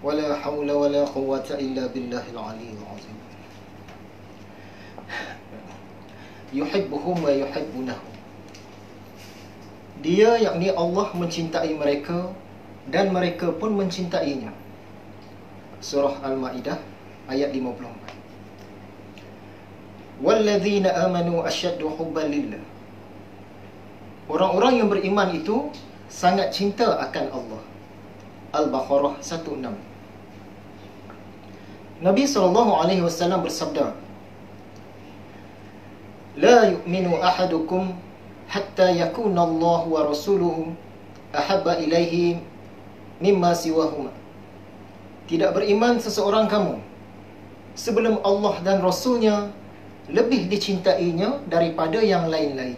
ولا حول ولا قوة إلا بالله العلي العظيم يحبهم ويحبونه. Dia, yakni Allah, mencintai mereka dan mereka pun mencintainya. Surah Al-Ma'idah ayat 54. Walladzina amanu asyaddu hubban lillah. Orang-orang yang beriman itu sangat cinta akan Allah. Al-Baqarah 16. Nabi SAW bersabda, La yu'minu ahadukum hatta yakuna Allah wa rasuluhu ahabba ilaihi mimma siwahuma. Tidak beriman seseorang kamu sebelum Allah dan Rasulnya lebih dicintainya daripada yang lain-lain.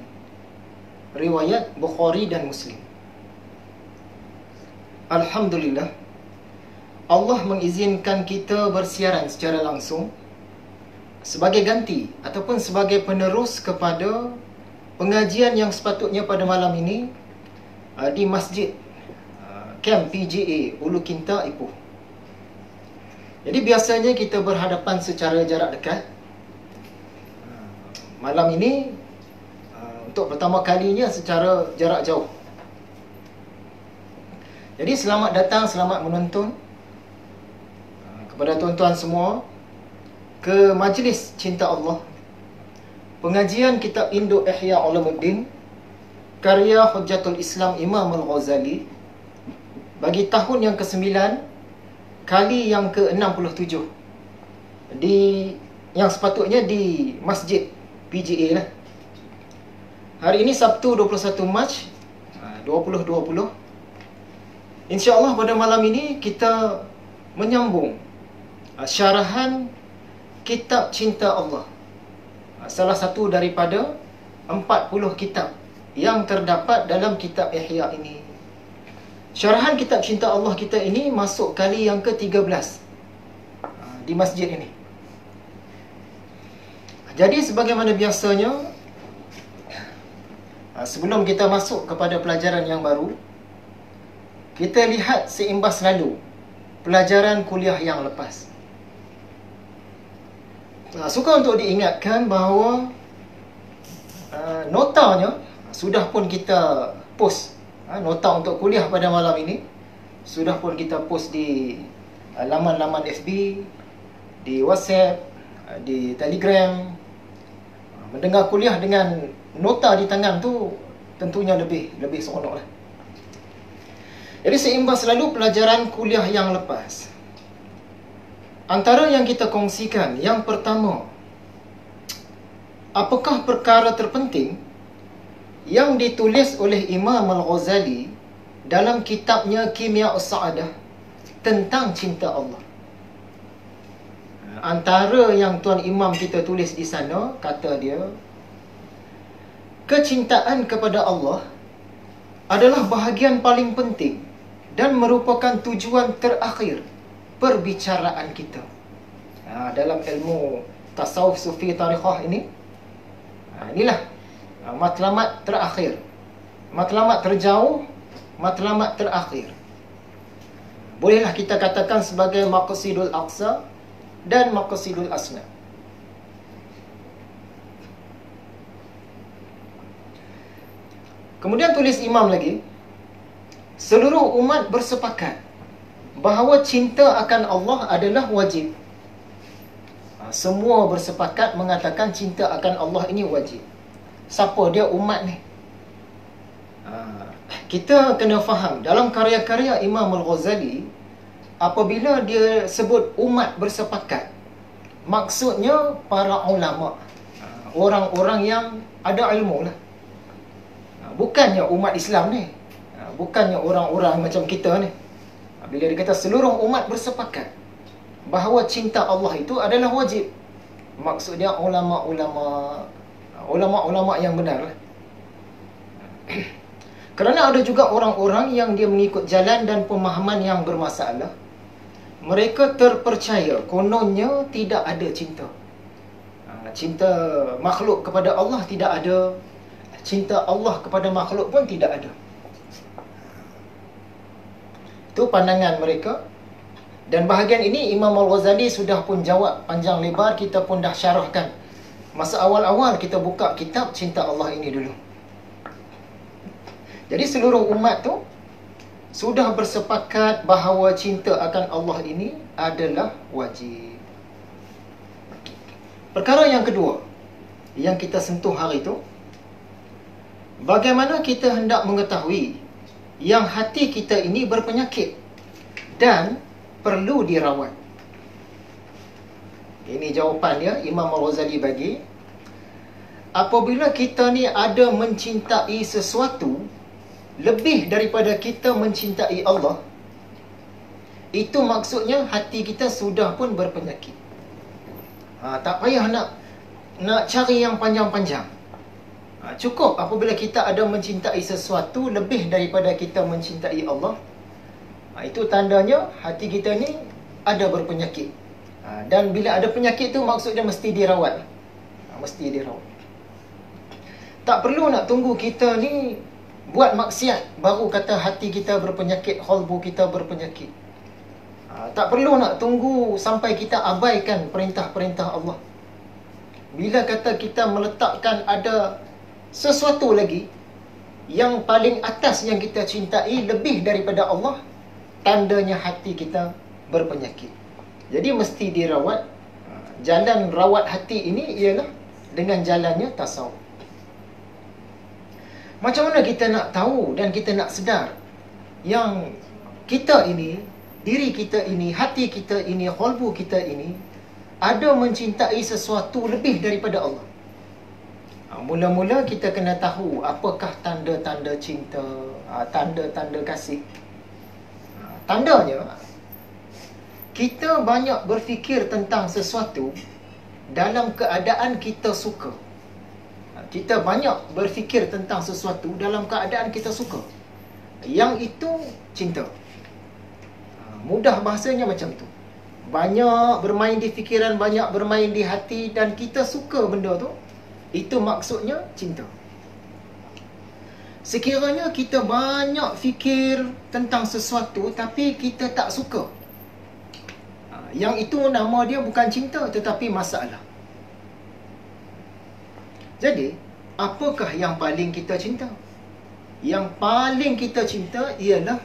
Riwayat Bukhari dan Muslim. Alhamdulillah, Allah mengizinkan kita bersiaran secara langsung sebagai ganti ataupun sebagai penerus kepada pengajian yang sepatutnya pada malam ini di Masjid Camp PGA Ulu Kinta, Ipoh. Jadi biasanya kita berhadapan secara jarak dekat. Malam ini untuk pertama kalinya secara jarak jauh. Jadi selamat datang, selamat menonton kepada tuan-tuan semua ke Majlis Cinta Allah, pengajian kitab Induk Ihya Ulumuddin karya Hujjatul Islam Imam Al-Ghazali bagi tahun yang ke-9 kali yang ke-67 yang sepatutnya di Masjid PGA lah. Hari ini Sabtu 21 Mac 2020. InsyaAllah pada malam ini kita menyambung syarahan kitab Cinta Allah, salah satu daripada 40 kitab yang terdapat dalam kitab Ihya ini. Syarahan kitab Cinta Allah kita ini masuk kali yang ke-13 di masjid ini. Jadi sebagaimana biasanya, sebelum kita masuk kepada pelajaran yang baru, kita lihat seimbas lalu pelajaran kuliah yang lepas. Suka untuk diingatkan bahawa notanya sudah pun kita post. Nota untuk kuliah pada malam ini sudah pun kita post di laman-laman FB, di WhatsApp, di Telegram. Mendengar kuliah dengan nota di tangan tu tentunya lebih seronok lah. Jadi seimbas lalu pelajaran kuliah yang lepas, antara yang kita kongsikan, yang pertama, apakah perkara terpenting yang ditulis oleh Imam Al-Ghazali dalam kitabnya Kimia As-Sa'adah tentang cinta Allah? Antara yang Tuan Imam kita tulis di sana, kata dia, kecintaan kepada Allah adalah bahagian paling penting dan merupakan tujuan terakhir perbicaraan kita. Dalam ilmu tasawuf sufi tarikhah ini, inilah matlamat terakhir, matlamat terjauh, matlamat terakhir. Bolehlah kita katakan sebagai maqsidul aqsa dan maqsidul asna. Kemudian tulis Imam lagi, seluruh umat bersepakat bahawa cinta akan Allah adalah wajib. Semua bersepakat mengatakan cinta akan Allah ini wajib. Siapa dia umat ni? Kita kena faham dalam karya-karya Imam Al-Ghazali, apabila dia sebut umat bersepakat, maksudnya para ulama, orang-orang yang ada ilmu lah. Bukannya umat Islam ni, bukannya orang-orang macam kita ni. Bila dia kata seluruh umat bersepakat bahawa cinta Allah itu adalah wajib, maksudnya ulama-ulama yang benar lah. Kerana ada juga orang-orang yang dia mengikut jalan dan pemahaman yang bermasalah. Mereka terpercaya kononnya tidak ada cinta. Cinta makhluk kepada Allah tidak ada, cinta Allah kepada makhluk pun tidak ada. Itu pandangan mereka. Dan bahagian ini Imam Al-Ghazali sudah pun jawab panjang lebar, kita pun dah syarahkan. Masa awal-awal kita buka kitab Cinta Allah ini dulu. Jadi seluruh umat tu sudah bersepakat bahawa cinta akan Allah ini adalah wajib. Perkara yang kedua yang kita sentuh hari itu, bagaimana kita hendak mengetahui yang hati kita ini berpenyakit dan perlu dirawat. Ini jawapannya Imam Al-Ghazali bagi. Apabila kita ni ada mencintai sesuatu lebih daripada kita mencintai Allah, itu maksudnya hati kita sudah pun berpenyakit. Tak payah nak cari yang panjang-panjang. Cukup apabila kita ada mencintai sesuatu lebih daripada kita mencintai Allah, itu tandanya hati kita ni ada berpenyakit. Dan bila ada penyakit tu maksudnya mesti dirawat. Mesti dirawat. Tak perlu nak tunggu kita ni buat maksiat baru kata hati kita berpenyakit, qalbu kita berpenyakit. Tak perlu nak tunggu sampai kita abaikan perintah-perintah Allah. Bila kata kita meletakkan ada sesuatu lagi yang paling atas yang kita cintai lebih daripada Allah, tandanya hati kita berpenyakit. Jadi mesti dirawat. Jalan rawat hati ini ialah dengan jalannya tasawuf. Macam mana kita nak tahu dan kita nak sedar yang kita ini, diri kita ini, hati kita ini, qalbu kita ini ada mencintai sesuatu lebih daripada Allah? Mula-mula kita kena tahu apakah tanda-tanda cinta, tanda-tanda kasih. Tandanya, kita banyak berfikir tentang sesuatu dalam keadaan kita suka. Kita banyak berfikir tentang sesuatu dalam keadaan kita suka. Yang itu cinta. Mudah bahasanya macam tu. Banyak bermain di fikiran, banyak bermain di hati dan kita suka benda tu. Itu maksudnya cinta. Sekiranya kita banyak fikir tentang sesuatu tapi kita tak suka, yang itu nama dia bukan cinta tetapi masalah. Jadi, apakah yang paling kita cinta? Yang paling kita cinta ialah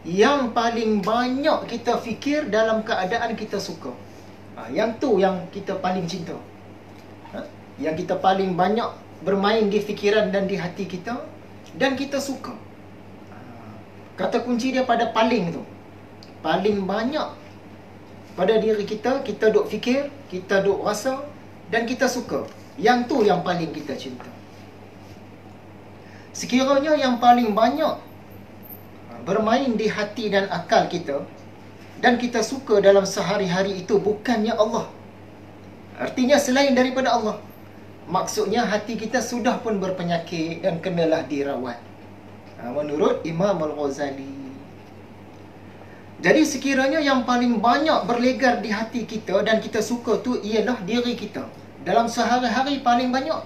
yang paling banyak kita fikir dalam keadaan kita suka. Yang tu yang kita paling cinta. Yang kita paling banyak bermain di fikiran dan di hati kita dan kita suka. Kata kunci dia pada paling tu. Paling banyak pada diri kita, kita duk fikir, kita duk rasa dan kita suka. Yang tu yang paling kita cinta. Sekiranya yang paling banyak bermain di hati dan akal kita dan kita suka dalam sehari-hari itu bukannya Allah, artinya selain daripada Allah, maksudnya hati kita sudah pun berpenyakit dan kenalah dirawat. Menurut Imam Al-Ghazali. Jadi sekiranya yang paling banyak berlegar di hati kita dan kita suka tu ialah diri kita, dalam sehari-hari paling banyak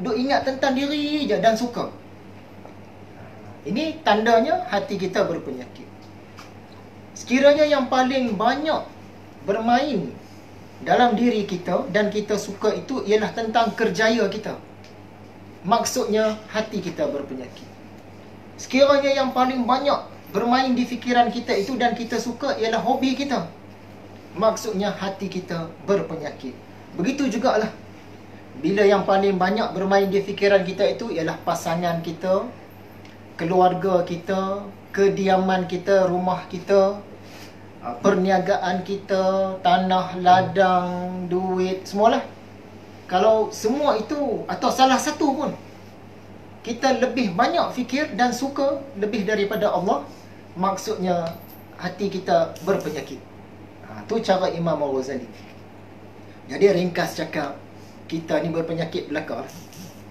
duk ingat tentang diri je dan suka, ini tandanya hati kita berpenyakit. Sekiranya yang paling banyak bermain dalam diri kita dan kita suka itu ialah tentang kerjaya kita, maksudnya hati kita berpenyakit. Sekiranya yang paling banyak bermain di fikiran kita itu dan kita suka ialah hobi kita, maksudnya hati kita berpenyakit. Begitu jugalah bila yang paling banyak bermain di fikiran kita itu ialah pasangan kita, keluarga kita, kediaman kita, rumah kita, perniagaan kita, tanah, ladang, duit, semualah. Kalau semua itu atau salah satu pun kita lebih banyak fikir dan suka lebih daripada Allah, maksudnya hati kita berpenyakit. Tu cara Imam Al-Ghazali. Jadi ringkas cakap, kita ni berpenyakit belaka.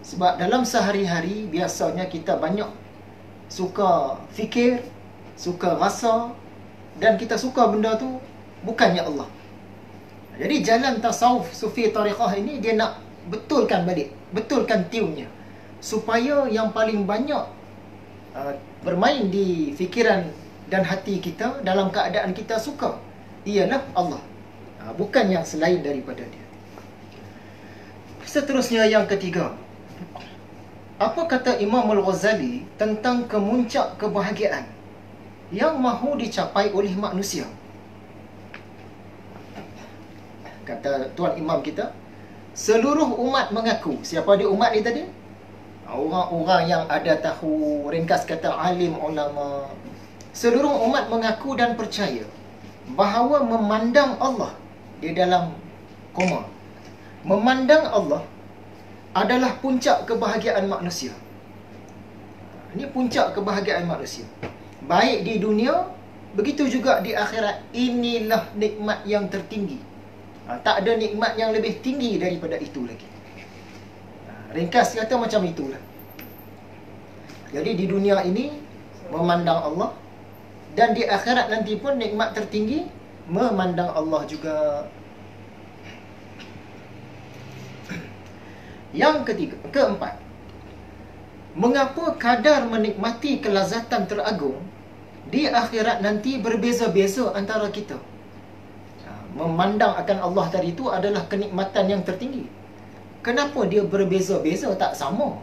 Sebab dalam sehari-hari biasanya kita banyak suka fikir, suka rasa dan kita suka benda tu bukannya Allah. Jadi jalan tasawuf sufi tariqah ini dia nak betulkan balik, betulkan tune-nya, supaya yang paling banyak bermain di fikiran dan hati kita dalam keadaan kita suka, ialah Allah, bukan yang selain daripada dia. Seterusnya yang ketiga, apa kata Imam Al-Ghazali tentang kemuncak kebahagiaan yang mahu dicapai oleh manusia? Kata Tuan Imam kita, seluruh umat mengaku. Siapa dia umat ni tadi? Orang-orang yang ada tahu, ringkas kata alim, ulama. Seluruh umat mengaku dan percaya bahawa memandang Allah, di dalam koma, memandang Allah adalah puncak kebahagiaan manusia. Ini puncak kebahagiaan manusia, baik di dunia, begitu juga di akhirat. Inilah nikmat yang tertinggi. Tak ada nikmat yang lebih tinggi daripada itu lagi. Ringkas kata macam itulah. Jadi di dunia ini memandang Allah, dan di akhirat nanti pun nikmat tertinggi memandang Allah juga. Yang keempat, mengapa kadar menikmati kelazatan teragung di akhirat nanti berbeza-beza antara kita? Memandang akan Allah tadi itu adalah kenikmatan yang tertinggi. Kenapa dia berbeza-beza, tak sama?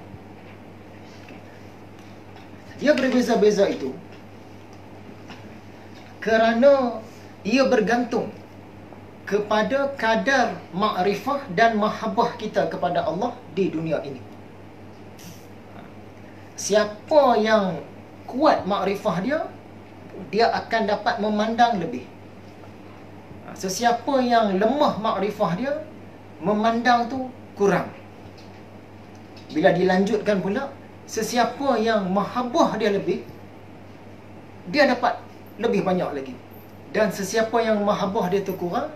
Dia berbeza-beza itu kerana ia bergantung kepada kadar makrifah dan mahabbah kita kepada Allah di dunia ini. Siapa yang kuat makrifah dia, dia akan dapat memandang lebih. Sesiapa yang lemah makrifah dia, memandang tu kurang. Bila dilanjutkan pula, sesiapa yang mahabbah dia lebih, dia dapat lebih banyak lagi. Dan sesiapa yang mahabbah dia tu kurang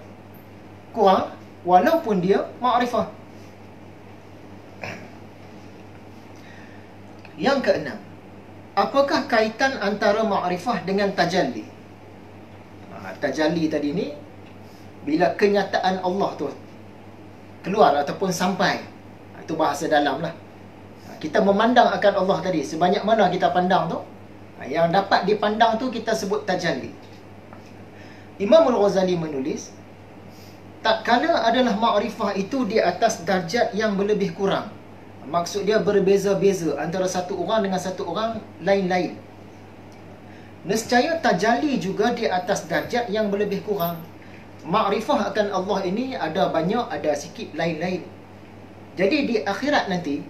walaupun dia makrifah. Yang keenam, apakah kaitan antara makrifah dengan tajalli? Tajalli tadi ni, bila kenyataan Allah tu keluar ataupun sampai, itu bahasa dalam lah. Kita memandang akan Allah tadi, sebanyak mana kita pandang tu, yang dapat dipandang tu kita sebut tajalli. Imam Al-Ghazali menulis, tak kala adalah makrifah itu di atas darjat yang berlebih kurang. Maksud dia berbeza-beza antara satu orang dengan satu orang lain-lain. Nescaya tajalli juga di atas darjat yang berlebih kurang. Makrifah akan Allah ini ada banyak, ada sikit, lain-lain. Jadi di akhirat nanti,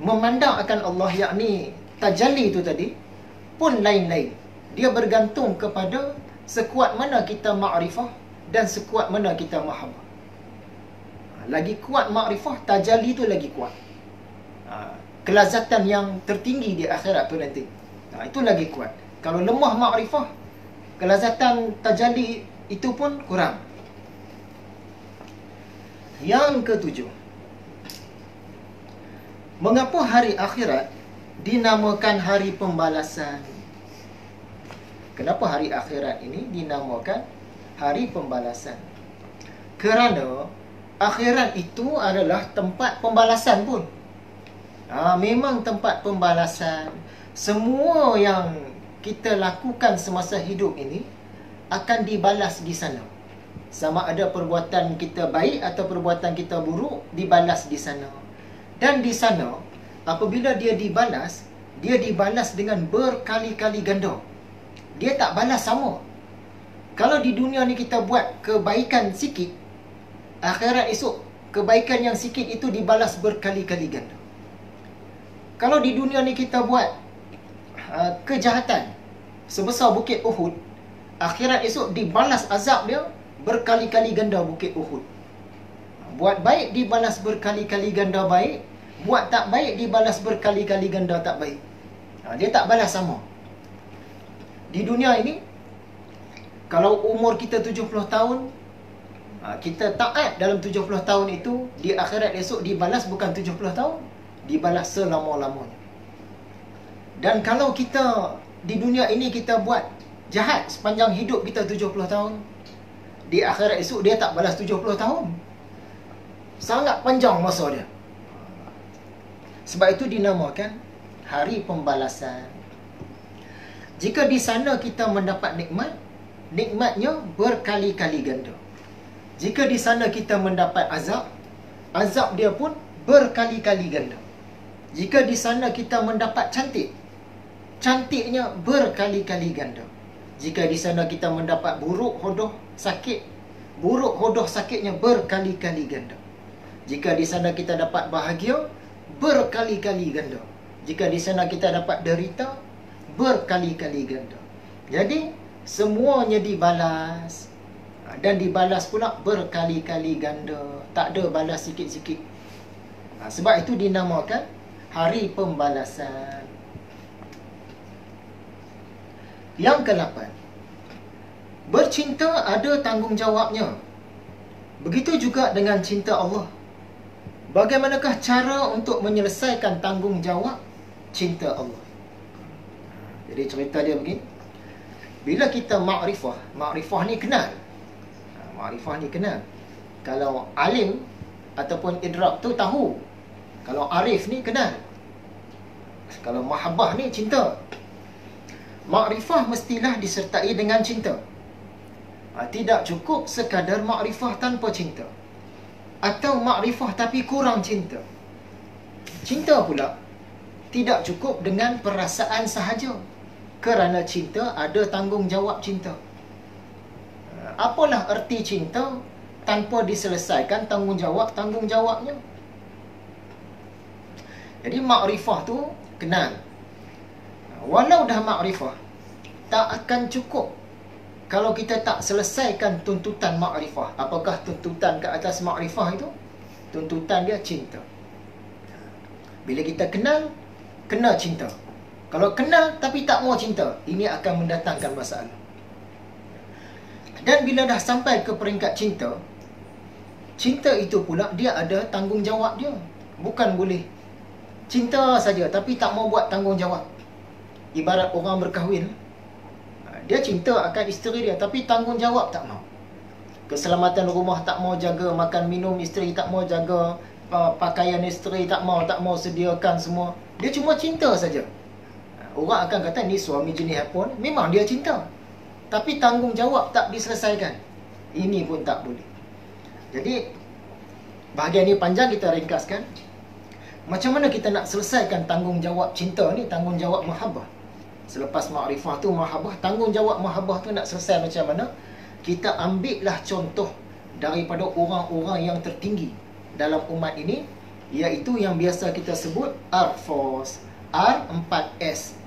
memandang akan Allah, yakni tajalli itu tadi, pun lain-lain. Dia bergantung kepada sekuat mana kita makrifah dan sekuat mana kita mahabbah. Lagi kuat makrifah, tajalli itu lagi kuat. Kelazatan yang tertinggi di akhirat tu nanti, itu lagi kuat. Kalau lemah makrifah, kelazatan tajalli itu pun kurang. Yang ketujuh, mengapa hari akhirat dinamakan hari pembalasan? Kenapa hari akhirat ini dinamakan hari pembalasan? Kerana akhirat itu adalah tempat pembalasan pun. Memang tempat pembalasan. Semua yang kita lakukan semasa hidup ini akan dibalas di sana. Sama ada perbuatan kita baik atau perbuatan kita buruk, dibalas di sana. Dan di sana, apabila dia dibalas dengan berkali-kali ganda. Dia tak balas sama. Kalau di dunia ni kita buat kebaikan sikit, akhirat esok kebaikan yang sikit itu dibalas berkali-kali ganda. Kalau di dunia ni kita buat kejahatan sebesar bukit Uhud, akhirat esok dibalas azab dia berkali-kali ganda bukit Uhud. Buat baik dibalas berkali-kali ganda baik, buat tak baik dibalas berkali-kali ganda tak baik. Dia tak balas sama. Di dunia ini, kalau umur kita 70 tahun, kita taat dalam 70 tahun itu, di akhirat esok dibalas bukan 70 tahun, dibalas selama-lamanya. Dan kalau kita di dunia ini kita buat jahat sepanjang hidup kita 70 tahun, di akhirat esok dia tak balas 70 tahun. Sangat panjang masa dia. Sebab itu dinamakan hari pembalasan. Jika di sana kita mendapat nikmat, nikmatnya berkali-kali ganda. Jika di sana kita mendapat azab, azab dia pun berkali-kali ganda. Jika di sana kita mendapat cantik, cantiknya berkali-kali ganda. Jika di sana kita mendapat buruk hodoh sakit, buruk hodoh sakitnya berkali-kali ganda. Jika di sana kita dapat bahagia, berkali-kali ganda. Jika di sana kita dapat derita, berkali-kali ganda. Jadi semuanya dibalas, dan dibalas pula berkali-kali ganda. Tak ada balas sikit-sikit. Sebab itu dinamakan hari pembalasan. Yang ke-8, bercinta ada tanggungjawabnya. Begitu juga dengan cinta Allah. Bagaimanakah cara untuk menyelesaikan tanggungjawab cinta Allah? Jadi cerita dia begini. Bila kita ma'rifah, ma'rifah ni kenal. Ma'rifah ni kenal. Kalau alim ataupun idrak tu tahu. Kalau arif ni kenal. Kalau mahabbah ni cinta. Ma'rifah mestilah disertai dengan cinta. Tidak cukup sekadar ma'rifah tanpa cinta. Atau ma'rifah tapi kurang cinta. Cinta pula tidak cukup dengan perasaan sahaja. Kerana cinta ada tanggungjawab cinta. Apalah erti cinta tanpa diselesaikan tanggungjawabnya? Jadi makrifah tu kenal. Walau dah makrifah, tak akan cukup kalau kita tak selesaikan tuntutan makrifah. Apakah tuntutan ke atas makrifah itu? Tuntutan dia cinta. Bila kita kenal, kena cinta. Kalau kenal tapi tak mau cinta, ini akan mendatangkan masalah. Dan bila dah sampai ke peringkat cinta, cinta itu pula dia ada tanggungjawab dia. Bukan boleh cinta saja tapi tak mau buat tanggungjawab. Ibarat orang berkahwin, dia cinta akan isteri dia tapi tanggungjawab tak mau. Keselamatan rumah tak mau jaga, makan minum isteri tak mau jaga, pakaian isteri tak mau sediakan semua. Dia cuma cinta saja. Orang akan kata ni suami jenis apa ni? Memang dia cinta, tapi tanggungjawab tak diselesaikan. Ini pun tak boleh. Jadi bahagian ni panjang, kita ringkaskan. Macam mana kita nak selesaikan tanggungjawab cinta ni, tanggungjawab mahabbah? Selepas makrifah tu mahabbah, tanggungjawab mahabbah tu nak selesai macam mana? Kita ambillah contoh daripada orang-orang yang tertinggi dalam umat ini, iaitu yang biasa kita sebut R-Force, R4S.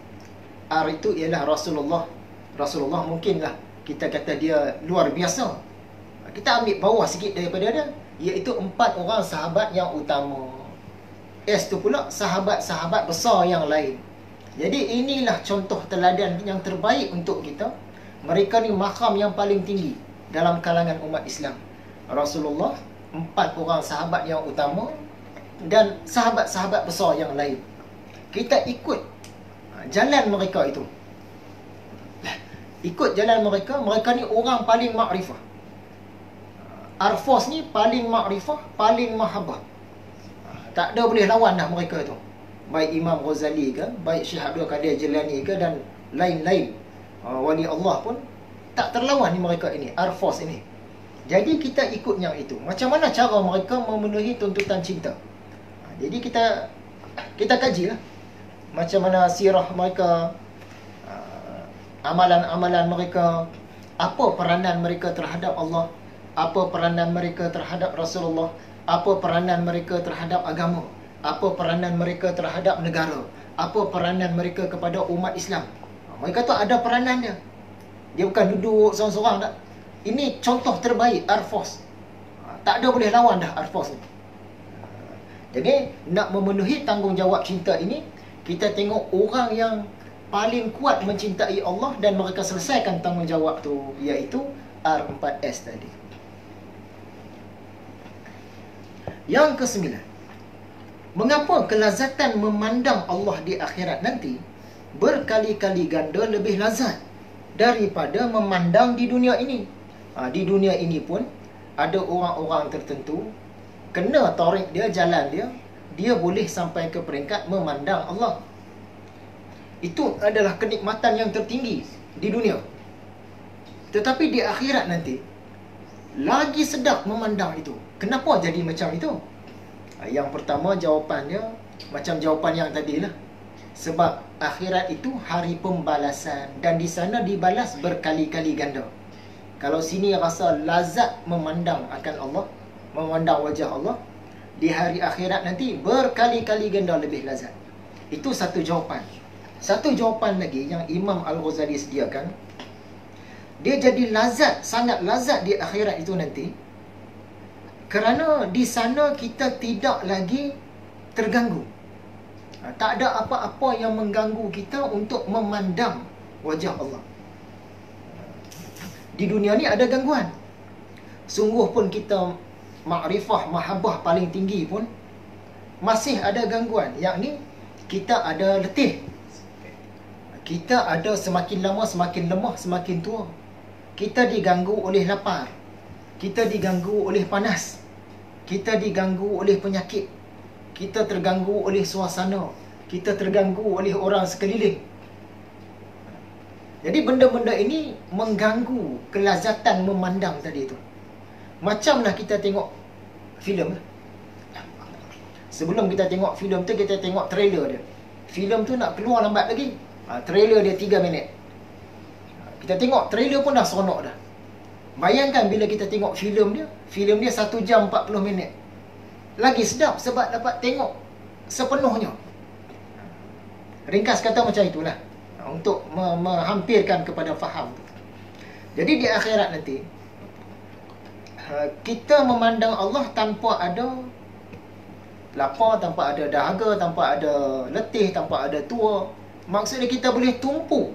R itu ialah Rasulullah. Rasulullah mungkinlah kita kata dia luar biasa. Kita ambil bawah sikit daripada dia, iaitu 4 orang sahabat yang utama. S tu pula sahabat-sahabat besar yang lain. Jadi inilah contoh teladan yang terbaik untuk kita. Mereka ni makam yang paling tinggi dalam kalangan umat Islam. Rasulullah, 4 orang sahabat yang utama, dan sahabat-sahabat besar yang lain. Kita ikut jalan mereka itu. Ikut jalan mereka. Mereka ni orang paling makrifah. Arfos ni paling makrifah, paling mahabbah. Tak ada boleh lawan dah mereka tu. Baik Imam Ghazali ke, baik Syekh Abdul Qadir Jilani ke, dan lain-lain wali Allah pun tak terlawan ni mereka ini, Arfos ini. Jadi kita ikut yang itu. Macam mana cara mereka memenuhi tuntutan cinta? Jadi kita kajilah macam mana sirah mereka, amalan-amalan mereka, apa peranan mereka terhadap Allah, apa peranan mereka terhadap Rasulullah, apa peranan mereka terhadap agama, apa peranan mereka terhadap negara, apa peranan mereka kepada umat Islam. Mereka tu ada peranan dia. Dia bukan duduk seorang-seorang tak. Ini contoh terbaik Arfos. Tak ada boleh lawan dah Arfos ni. Jadi nak memenuhi tanggungjawab cinta ini, kita tengok orang yang paling kuat mencintai Allah dan mereka selesaikan tanggungjawab tu, iaitu R4S tadi. Yang ke-9, mengapa kelazatan memandang Allah di akhirat nanti berkali-kali ganda lebih lazat daripada memandang di dunia ini? Di dunia ini pun ada orang-orang tertentu, kena tarik dia, jalan dia boleh sampai ke peringkat memandang Allah. Itu adalah kenikmatan yang tertinggi di dunia. Tetapi di akhirat nanti lagi sedap memandang itu. Kenapa jadi macam itu? Yang pertama jawapannya macam jawapan yang tadi lah. Sebab akhirat itu hari pembalasan, dan di sana dibalas berkali-kali ganda. Kalau sini rasa lazat memandang akan Allah, memandang wajah Allah, di hari akhirat nanti berkali-kali ganda lebih lazat. Itu satu jawapan. Satu jawapan lagi yang Imam Al-Ghazali sediakan, dia jadi lazat, sangat lazat di akhirat itu nanti, kerana di sana kita tidak lagi terganggu. Tak ada apa-apa yang mengganggu kita untuk memandang wajah Allah. Di dunia ni ada gangguan. Sungguh pun kita makrifah, mahabbah paling tinggi pun masih ada gangguan. Yakni kita ada letih. Kita ada semakin lama semakin lemah, semakin tua. Kita diganggu oleh lapar. Kita diganggu oleh panas. Kita diganggu oleh penyakit. Kita terganggu oleh suasana. Kita terganggu oleh orang sekeliling. Jadi benda-benda ini mengganggu kelazatan memandang tadi itu. Macamlah kita tengok filem. Sebelum kita tengok filem tu, kita tengok trailer dia. Filem tu nak keluar lambat lagi. Trailer dia 3 minit. Kita tengok trailer pun dah seronok dah. Bayangkan bila kita tengok filem dia 1 jam 40 minit. Lagi sedap sebab dapat tengok sepenuhnya. Ringkas kata macam itulah, untuk menghampirkan kepada faham. Jadi di akhirat nanti kita memandang Allah tanpa ada lapar, tanpa ada dahaga, tanpa ada letih, tanpa ada tua. Maksudnya kita boleh tumpu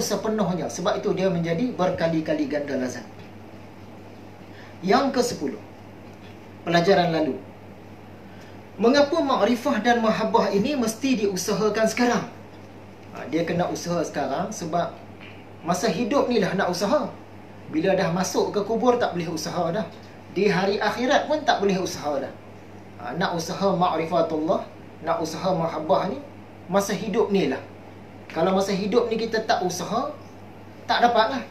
sepenuhnya. Sebab itu dia menjadi berkali-kali ganda lazat. Yang ke-10, pelajaran lalu. Mengapa makrifah dan mahabbah ini mesti diusahakan sekarang? Dia kena usaha sekarang sebab masa hidup ni lah nak usaha. Bila dah masuk ke kubur tak boleh usaha dah. Di hari akhirat pun tak boleh usaha dah. Nak usaha ma'rifatullah, nak usaha mahabbah ni masa hidup ni lah. Kalau masa hidup ni kita tak usaha, tak dapat lah.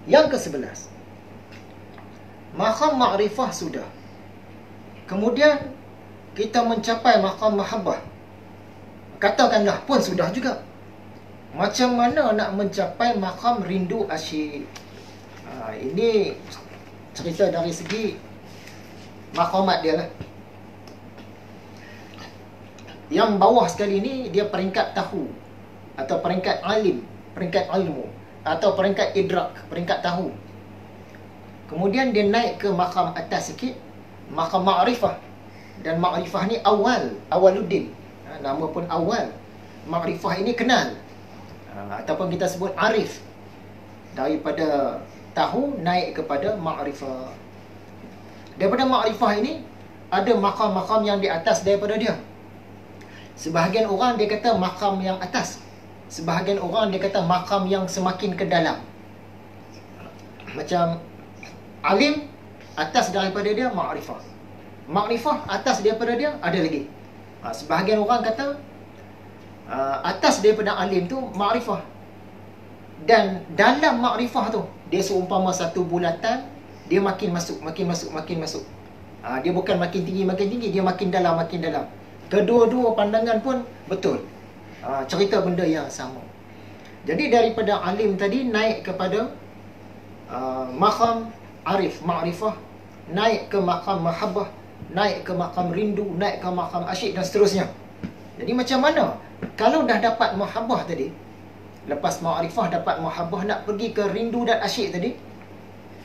Yang ke-11, maqam ma'rifah sudah. Kemudian kita mencapai maqam mahabbah. Katakanlah pun sudah juga. Macam mana nak mencapai maqam rindu asyik? Ini cerita dari segi maqamat dia lah. Yang bawah sekali ni dia peringkat tahu, atau peringkat alim, peringkat ilmu, atau peringkat idrak, peringkat tahu. Kemudian dia naik ke maqam atas sikit, maqam ma'rifah. Dan ma'rifah ni awaluddin. Nama pun awal. Ma'rifah ini kenal. Ataupun kita sebut arif. Daripada tahu naik kepada ma'rifah. Daripada ma'rifah ini ada maqam-maqam yang di atas daripada dia. Sebahagian orang dia kata maqam yang atas. Sebahagian orang dia kata maqam yang semakin ke dalam. Macam alim, atas daripada dia ma'rifah. Ma'rifah, atas daripada dia ada lagi. Sebahagian orang kata atas daripada alim tu ma'rifah. Dan dalam ma'rifah tu, dia seumpama satu bulatan, dia makin masuk, makin masuk, makin masuk. Dia bukan makin tinggi, dia makin dalam, makin dalam. Kedua-dua pandangan pun betul. Cerita benda yang sama. Jadi daripada alim tadi naik kepada maqam arif, ma'rifah, naik ke maqam mahabbah, naik ke maqam rindu, naik ke maqam asyik dan seterusnya. Jadi macam mana kalau dah dapat mahabbah tadi, lepas ma'rifah dapat mahabbah, nak pergi ke rindu dan asyik tadi,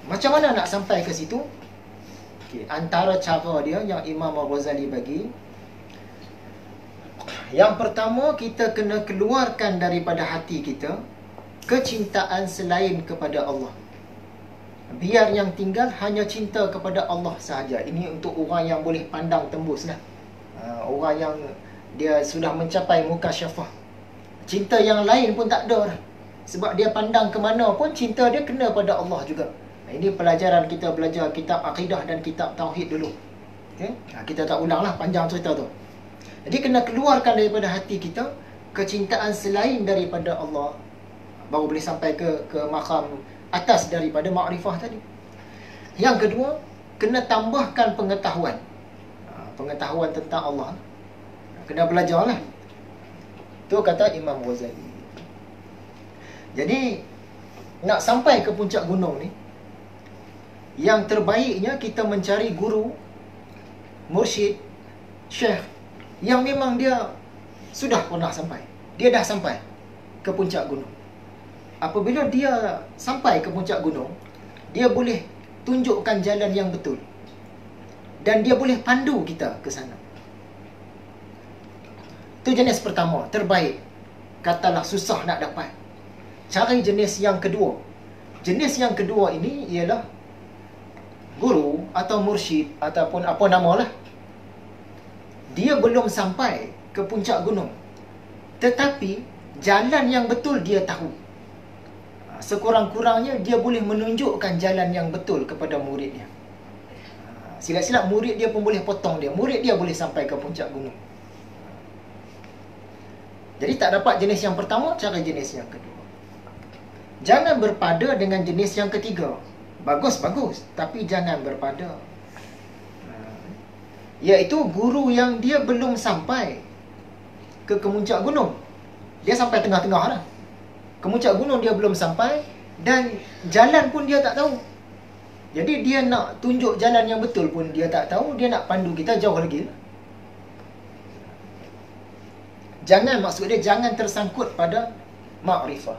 macam mana nak sampai ke situ? Antara cara dia yang Imam Al-Ghazali bagi, yang pertama, kita kena keluarkan daripada hati kita kecintaan selain kepada Allah. Biar yang tinggal hanya cinta kepada Allah sahaja. Ini untuk orang yang boleh pandang tembus lah. Orang yang dia sudah mencapai mukasyafah. Cinta yang lain pun tak ada lah. Sebab dia pandang ke mana pun cinta dia kena pada Allah juga. Ini pelajaran kita belajar kitab akidah dan kitab tauhid dulu. Okay? Kita tak ulang lah panjang cerita tu. Jadi kena keluarkan daripada hati kita kecintaan selain daripada Allah, baru boleh sampai ke maqam atas daripada makrifah tadi. Yang kedua, kena tambahkan pengetahuan. Pengetahuan tentang Allah. Kena belajarlah. Tu kata Imam Ghazali. Jadi, nak sampai ke puncak gunung ni, yang terbaiknya kita mencari guru, mursyid, syekh yang memang dia sudah pernah sampai. Dia dah sampai ke puncak gunung. Apabila dia sampai ke puncak gunung, dia boleh tunjukkan jalan yang betul. Dan dia boleh pandu kita ke sana. Itu jenis pertama, terbaik. Katalah susah nak dapat. Cari jenis yang kedua. Jenis yang kedua ini ialah guru atau mursyid ataupun apa namalah. Dia belum sampai ke puncak gunung, tetapi jalan yang betul dia tahu. Sekurang-kurangnya dia boleh menunjukkan jalan yang betul kepada muridnya. Silap-silap murid dia pun boleh potong dia. Murid dia boleh sampai ke puncak gunung. Jadi tak dapat jenis yang pertama, cari jenis yang kedua. Jangan berpada dengan jenis yang ketiga. Bagus-bagus, tapi jangan berpada. Iaitu guru yang dia belum sampai ke kemuncak gunung. Dia sampai tengah-tengah lah. Kemuncak gunung dia belum sampai, dan jalan pun dia tak tahu. Jadi dia nak tunjuk jalan yang betul pun dia tak tahu. Dia nak pandu kita jauh lagi lah. Jangan, maksud dia jangan tersangkut pada makrifah.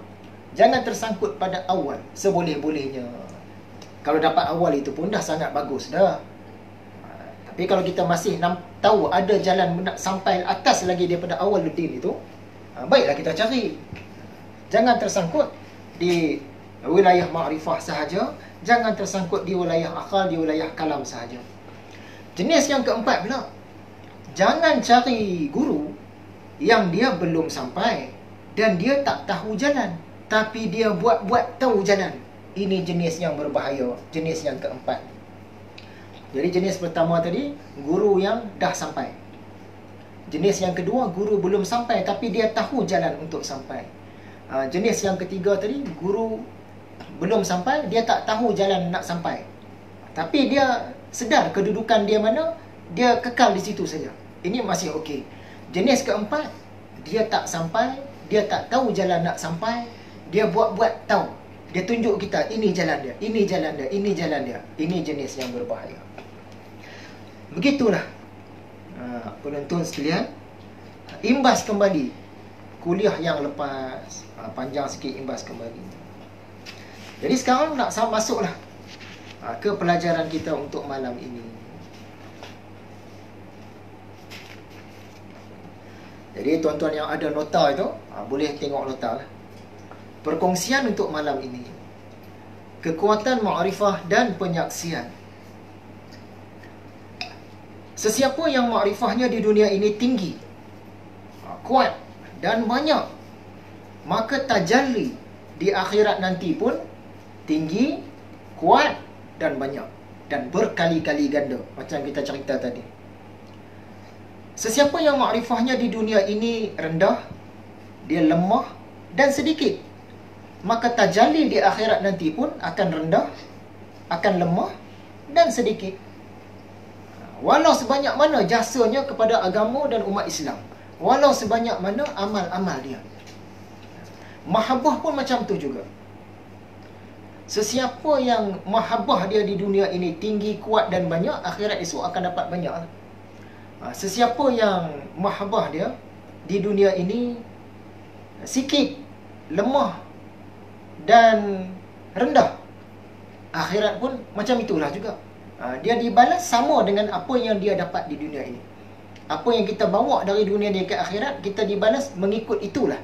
Jangan tersangkut pada awal seboleh-bolehnya. Kalau dapat awal itu pun dah sangat bagus dah. Tapi kalau kita masih tahu ada jalan nak sampai atas lagi daripada awal Luddin itu, baiklah kita cari. Jangan tersangkut di wilayah makrifah sahaja. Jangan tersangkut di wilayah akal, di wilayah kalam sahaja. Jenis yang keempat pula, jangan cari guru yang dia belum sampai dan dia tak tahu jalan, tapi dia buat-buat tahu jalan. Ini jenis yang berbahaya. Jenis yang keempat. Jadi jenis pertama tadi, guru yang dah sampai. Jenis yang kedua, guru belum sampai tapi dia tahu jalan untuk sampai. Jenis yang ketiga tadi, guru belum sampai, dia tak tahu jalan nak sampai, tapi dia sedar kedudukan dia mana, dia kekal di situ saja. Ini masih okey. Jenis keempat, dia tak sampai, dia tak tahu jalan nak sampai, dia buat-buat tahu. Dia tunjuk kita, ini jalan dia, ini jalan dia, ini jalan dia. Ini jenis yang berbahaya. Begitulah penonton sekalian, imbas kembali kuliah yang lepas, panjang sikit imbas kembali. Jadi sekarang nak masuklah ke pelajaran kita untuk malam ini. Jadi tuan-tuan yang ada nota itu, boleh tengok nota lah. Perkongsian untuk malam ini, kekuatan ma'rifah dan penyaksian. Sesiapa yang ma'rifahnya di dunia ini tinggi, kuat dan banyak, maka tajalli di akhirat nanti pun tinggi, kuat dan banyak, dan berkali-kali ganda, macam kita cerita tadi. Sesiapa yang makrifahnya di dunia ini rendah, dia lemah dan sedikit, maka tajalli di akhirat nanti pun akan rendah, akan lemah dan sedikit. Walau sebanyak mana jasanya kepada agama dan umat Islam, walau sebanyak mana amal-amal dia. Mahabbah pun macam tu juga. Sesiapa yang mahabbah dia di dunia ini tinggi, kuat dan banyak, akhirat esok akan dapat banyak. Sesiapa yang mahabbah dia di dunia ini sikit, lemah dan rendah, akhirat pun macam itulah juga. Dia dibalas sama dengan apa yang dia dapat di dunia ini. Apa yang kita bawa dari dunia ni ke akhirat, kita dibalas mengikut itulah,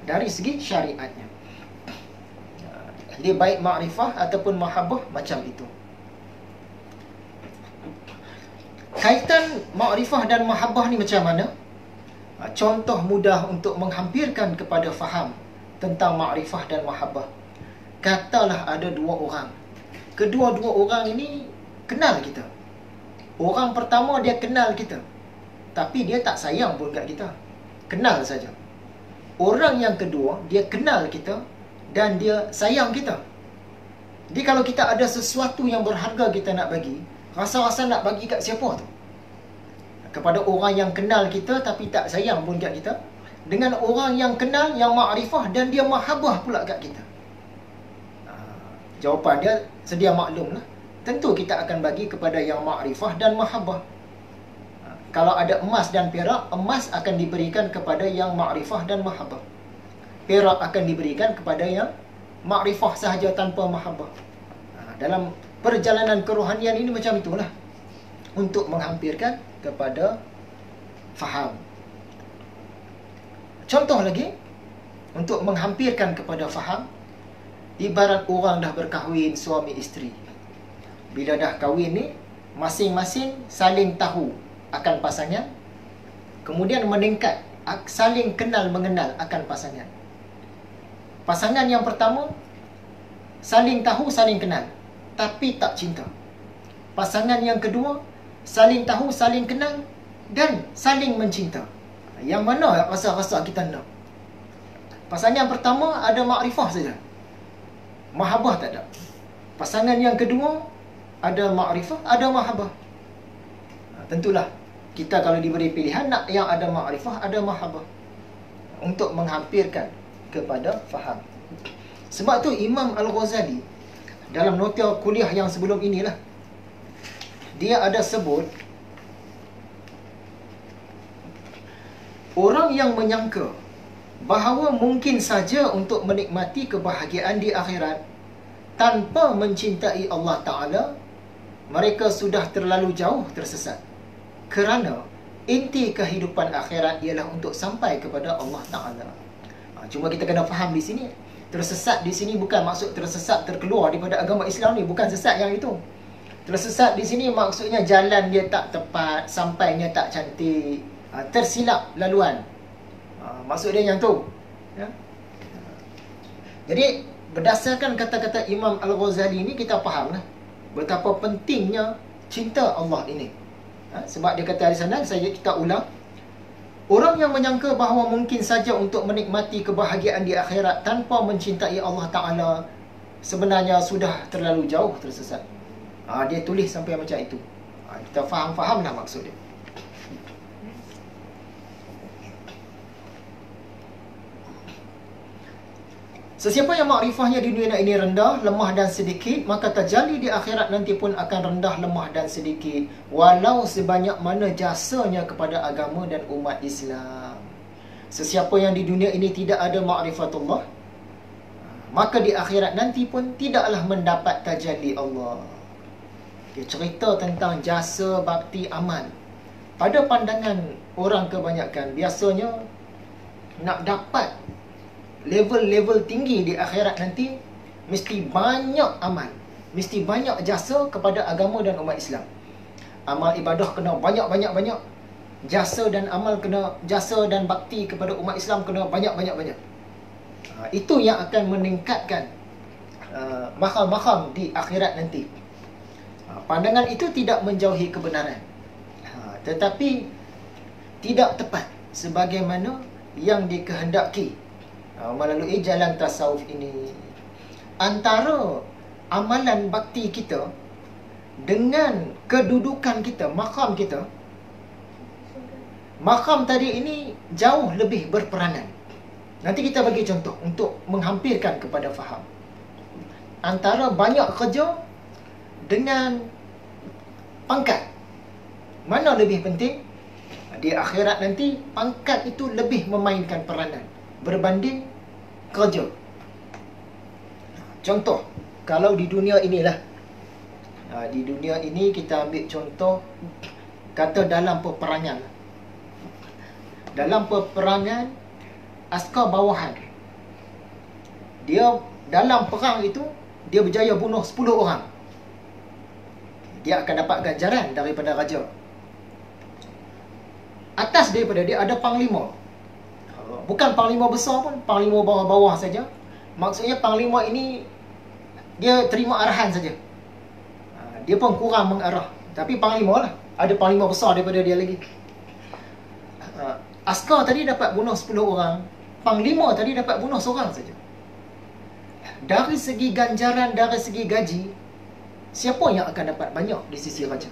dari segi syariatnya. Dia baik makrifah ataupun mahabbah macam itu. Kaitan makrifah dan mahabbah ni macam mana? Contoh mudah untuk menghampirkan kepada faham tentang makrifah dan mahabbah. Katalah ada dua orang. Kedua-dua orang ini kenal kita. Orang pertama dia kenal kita, tapi dia tak sayang pun kat kita. Kenal saja. Orang yang kedua, dia kenal kita dan dia sayang kita. Jadi kalau kita ada sesuatu yang berharga kita nak bagi, rasa-rasa nak bagi kat siapa tu? Kepada orang yang kenal kita tapi tak sayang pun kat kita, dengan orang yang kenal, yang ma'rifah dan dia mahabbah pula kat kita. Jawapan dia sedia maklum lah. Tentu kita akan bagi kepada yang ma'rifah dan mahabbah. Kalau ada emas dan perak, emas akan diberikan kepada yang ma'rifah dan mahabbah. Perak akan diberikan kepada yang ma'rifah sahaja tanpa mahabbah. Dalam perjalanan kerohanian ini macam itulah. Untuk menghampirkan kepada faham. Contoh lagi, untuk menghampirkan kepada faham, ibarat orang dah berkahwin suami isteri. Bila dah kahwin ni, masing-masing saling tahu akan pasangan, kemudian meningkat, saling kenal mengenal akan pasangan. Pasangan yang pertama, saling tahu, saling kenal, tapi tak cinta. Pasangan yang kedua, saling tahu, saling kenal dan saling mencinta. Yang mana rasa-rasa kita nak? Pasangan pertama ada makrifah saja, mahabbah tak ada. Pasangan yang kedua ada makrifah, ada mahabbah. Tentulah kita kalau diberi pilihan nak yang ada makrifah, ada mahabbah, untuk menghampirkan kepada faham. Sebab tu Imam Al-Ghazali dalam nota kuliah yang sebelum inilah, dia ada sebut orang yang menyangka bahawa mungkin saja untuk menikmati kebahagiaan di akhirat tanpa mencintai Allah Ta'ala, mereka sudah terlalu jauh tersesat. Kerana inti kehidupan akhirat ialah untuk sampai kepada Allah Ta'ala. Cuma kita kena faham di sini, tersesat di sini bukan maksud tersesat terkeluar daripada agama Islam ni, bukan sesat yang itu. Tersesat di sini maksudnya jalan dia tak tepat, sampainya tak cantik, tersilap laluan. Maksud dia yang tu, ya? Jadi berdasarkan kata-kata Imam Al-Ghazali ni, kita fahamlah betapa pentingnya cinta Allah ini. Sebab dia kata di sana, kita ulang, orang yang menyangka bahawa mungkin saja untuk menikmati kebahagiaan di akhirat tanpa mencintai Allah Ta'ala, sebenarnya sudah terlalu jauh tersesat. Dia tulis sampai macam itu. Kita faham-fahamlah maksud dia. Sesiapa yang makrifahnya di dunia ini rendah, lemah dan sedikit, maka tajalli di akhirat nanti pun akan rendah, lemah dan sedikit, walau sebanyak mana jasanya kepada agama dan umat Islam. Sesiapa yang di dunia ini tidak ada makrifatullah, maka di akhirat nanti pun tidaklah mendapat tajalli Allah. Dia cerita tentang jasa, bakti, amal. Pada pandangan orang kebanyakan, biasanya nak dapat level-level tinggi di akhirat nanti, mesti banyak amal, mesti banyak jasa kepada agama dan umat Islam. Amal ibadah kena banyak-banyak-banyak, jasa dan amal kena, jasa dan bakti kepada umat Islam kena banyak-banyak-banyak. Itu yang akan meningkatkan makam-makam di akhirat nanti. Pandangan itu tidak menjauhi kebenaran, tetapi tidak tepat sebagaimana yang dikehendaki melalui jalan tasawuf ini. Antara amalan bakti kita dengan kedudukan kita, makam kita, makam tadi ini jauh lebih berperanan. Nanti kita bagi contoh untuk menghampirkan kepada faham. Antara banyak kerja dengan pangkat, mana lebih penting? Di akhirat nanti pangkat itu lebih memainkan peranan berbanding kerja. Contoh, kalau di dunia inilah, di dunia ini kita ambil contoh, kata dalam peperangan. Dalam peperangan, askar bawahan, dia dalam perang itu, dia berjaya bunuh 10 orang, dia akan dapat ganjaran daripada raja. Atas daripada dia ada panglima. Bukan panglima besar pun, panglima bawah-bawah saja. Maksudnya panglima ini dia terima arahan saja, dia pun kurang mengarah, tapi panglima lah. Ada panglima besar daripada dia lagi. Askar tadi dapat bunuh 10 orang, panglima tadi dapat bunuh seorang saja. Dari segi ganjaran, dari segi gaji, siapa yang akan dapat banyak di sisi raja?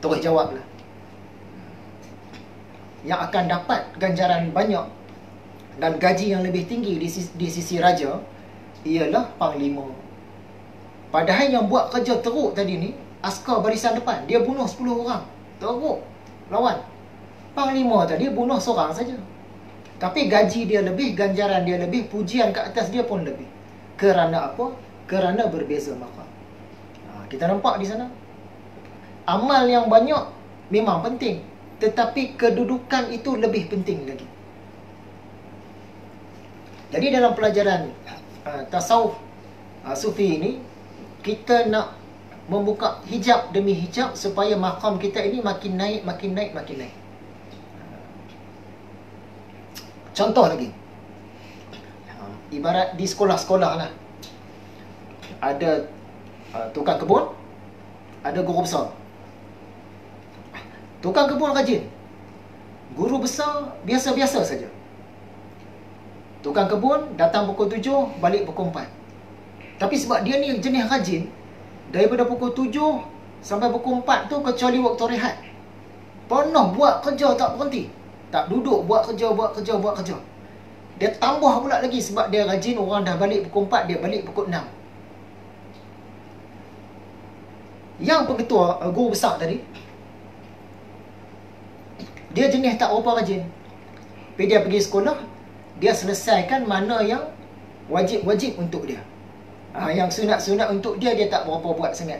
Terus jawablah. Yang akan dapat ganjaran banyak dan gaji yang lebih tinggi di sisi raja ialah panglima. Padahal yang buat kerja teruk tadi ni, askar barisan depan, dia bunuh 10 orang. Teruk lawan. Panglima tadi bunuh seorang saja. Tapi gaji dia lebih, ganjaran dia lebih, pujian kat atas dia pun lebih. Kerana apa? Kerana berbeza maqam. Kita nampak di sana. Amal yang banyak memang penting, tetapi kedudukan itu lebih penting lagi. Jadi dalam pelajaran tasawuf sufi ini, kita nak membuka hijab demi hijab supaya maqam kita ini makin naik, makin naik, makin naik. Contoh lagi, ibarat di sekolah-sekolah lah, ada tukang kebun, ada guru besar. Tukang kebun rajin, guru besar biasa-biasa saja. Tukang kebun datang pukul 7, balik pukul 4. Tapi sebab dia ni jenis rajin, daripada pukul 7 sampai pukul 4 tu, kecuali waktu rehat, penuh buat kerja tak berhenti. Tak duduk, buat kerja, buat kerja, buat kerja. Dia tambah pula lagi sebab dia rajin, orang dah balik pukul 4, dia balik pukul 6. Yang pengetua, guru besar tadi, dia jenis tak berapa rajin. Tapi dia pergi sekolah, dia selesaikan mana yang wajib-wajib untuk dia. Yang sunat-sunat untuk dia, dia tak berapa buat sangat.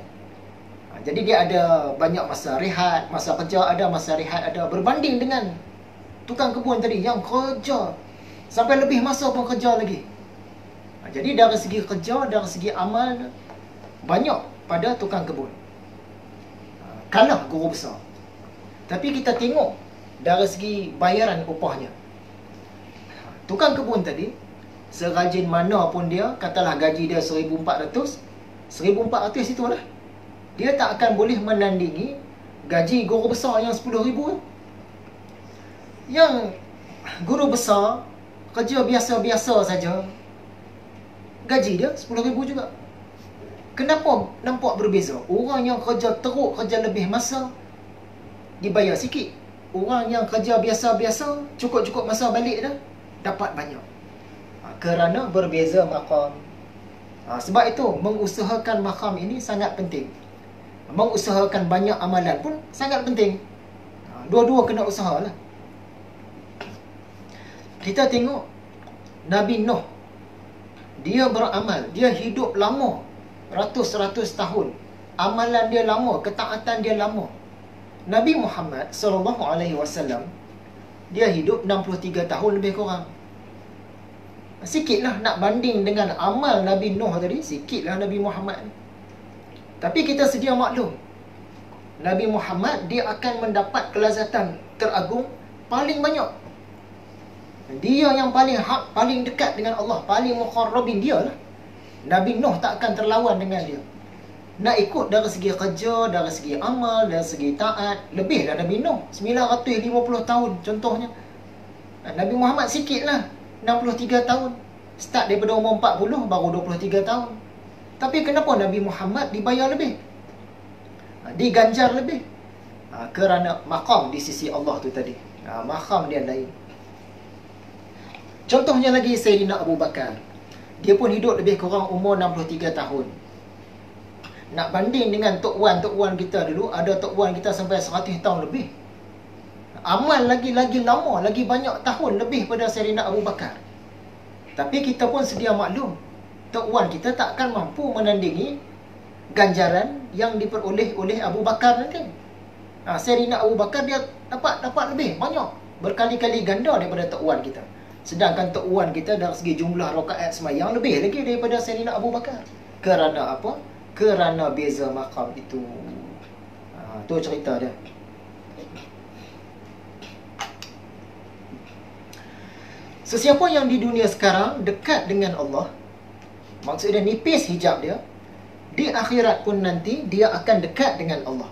Jadi dia ada banyak masa rehat, masa kerja ada, masa rehat ada. Berbanding dengan tukang kebun tadi yang kerja sampai lebih masa pun kerja lagi. Jadi dari segi kerja, dari segi amal, banyak pada tukang kebun, kalah guru besar. Tapi kita tengok dari segi bayaran upahnya. Tukang kebun tadi, serajin mana pun dia, katalah gaji dia 1,400, 1,400 itulah, dia tak akan boleh menandingi gaji guru besar yang 10,000. Yang guru besar kerja biasa-biasa saja, gaji dia 10,000 juga. Kenapa nampak berbeza? Orang yang kerja teruk, kerja lebih masa, dibayar sikit. Orang yang kerja biasa-biasa, cukup-cukup masa balik dah, dapat banyak. Kerana berbeza maqam. Sebab itu mengusahakan maqam ini sangat penting. Mengusahakan banyak amalan pun sangat penting. Dua-dua kena usaha lah. Kita tengok Nabi Nuh, dia beramal, dia hidup lama, ratus-ratus tahun. Amalan dia lama, ketaatan dia lama. Nabi Muhammad SAW, dia hidup 63 tahun lebih kurang. Sikitlah nak banding dengan amal Nabi Nuh tadi, sikitlah Nabi Muhammad. Tapi kita sedia maklum, Nabi Muhammad dia akan mendapat kelazatan teragung paling banyak. Dia yang paling hak, paling dekat dengan Allah, paling muqarrabin, dia lah. Nabi Nuh tak akan terlawan dengan dia. Nak ikut dari segi kerja, dari segi amal, dari segi taat, lebih dah Nabi Nuh, 950 tahun contohnya. Nabi Muhammad sikit lah, 63 tahun. Start daripada umur 40, baru 23 tahun. Tapi kenapa Nabi Muhammad dibayar lebih, diganjar lebih? Kerana maqam di sisi Allah tu tadi. Maqam dia lain. Contohnya lagi Sayyidina Abu Bakar. Dia pun hidup lebih kurang umur 63 tahun. Nak banding dengan Tok Wan kita dulu, ada Tok Wan kita sampai 100 tahun lebih. Amal lagi lama, lagi banyak tahun lebih pada Sayyidina Abu Bakar. Tapi kita pun sedia maklum, Tok Wan kita tak akan mampu menandingi ganjaran yang diperoleh oleh Abu Bakar nanti. Sayyidina Abu Bakar dia dapat lebih banyak, berkali-kali ganda daripada Tok Wan kita. Sedangkan Tok Wan kita dari segi jumlah rakaat sembahyang lebih lagi daripada Sayyidina Abu Bakar. Kerana apa? Kerana beza maqam itu. Tu cerita dia. Sesiapa yang di dunia sekarang dekat dengan Allah, maksudnya nipis hijab dia, di akhirat pun nanti dia akan dekat dengan Allah.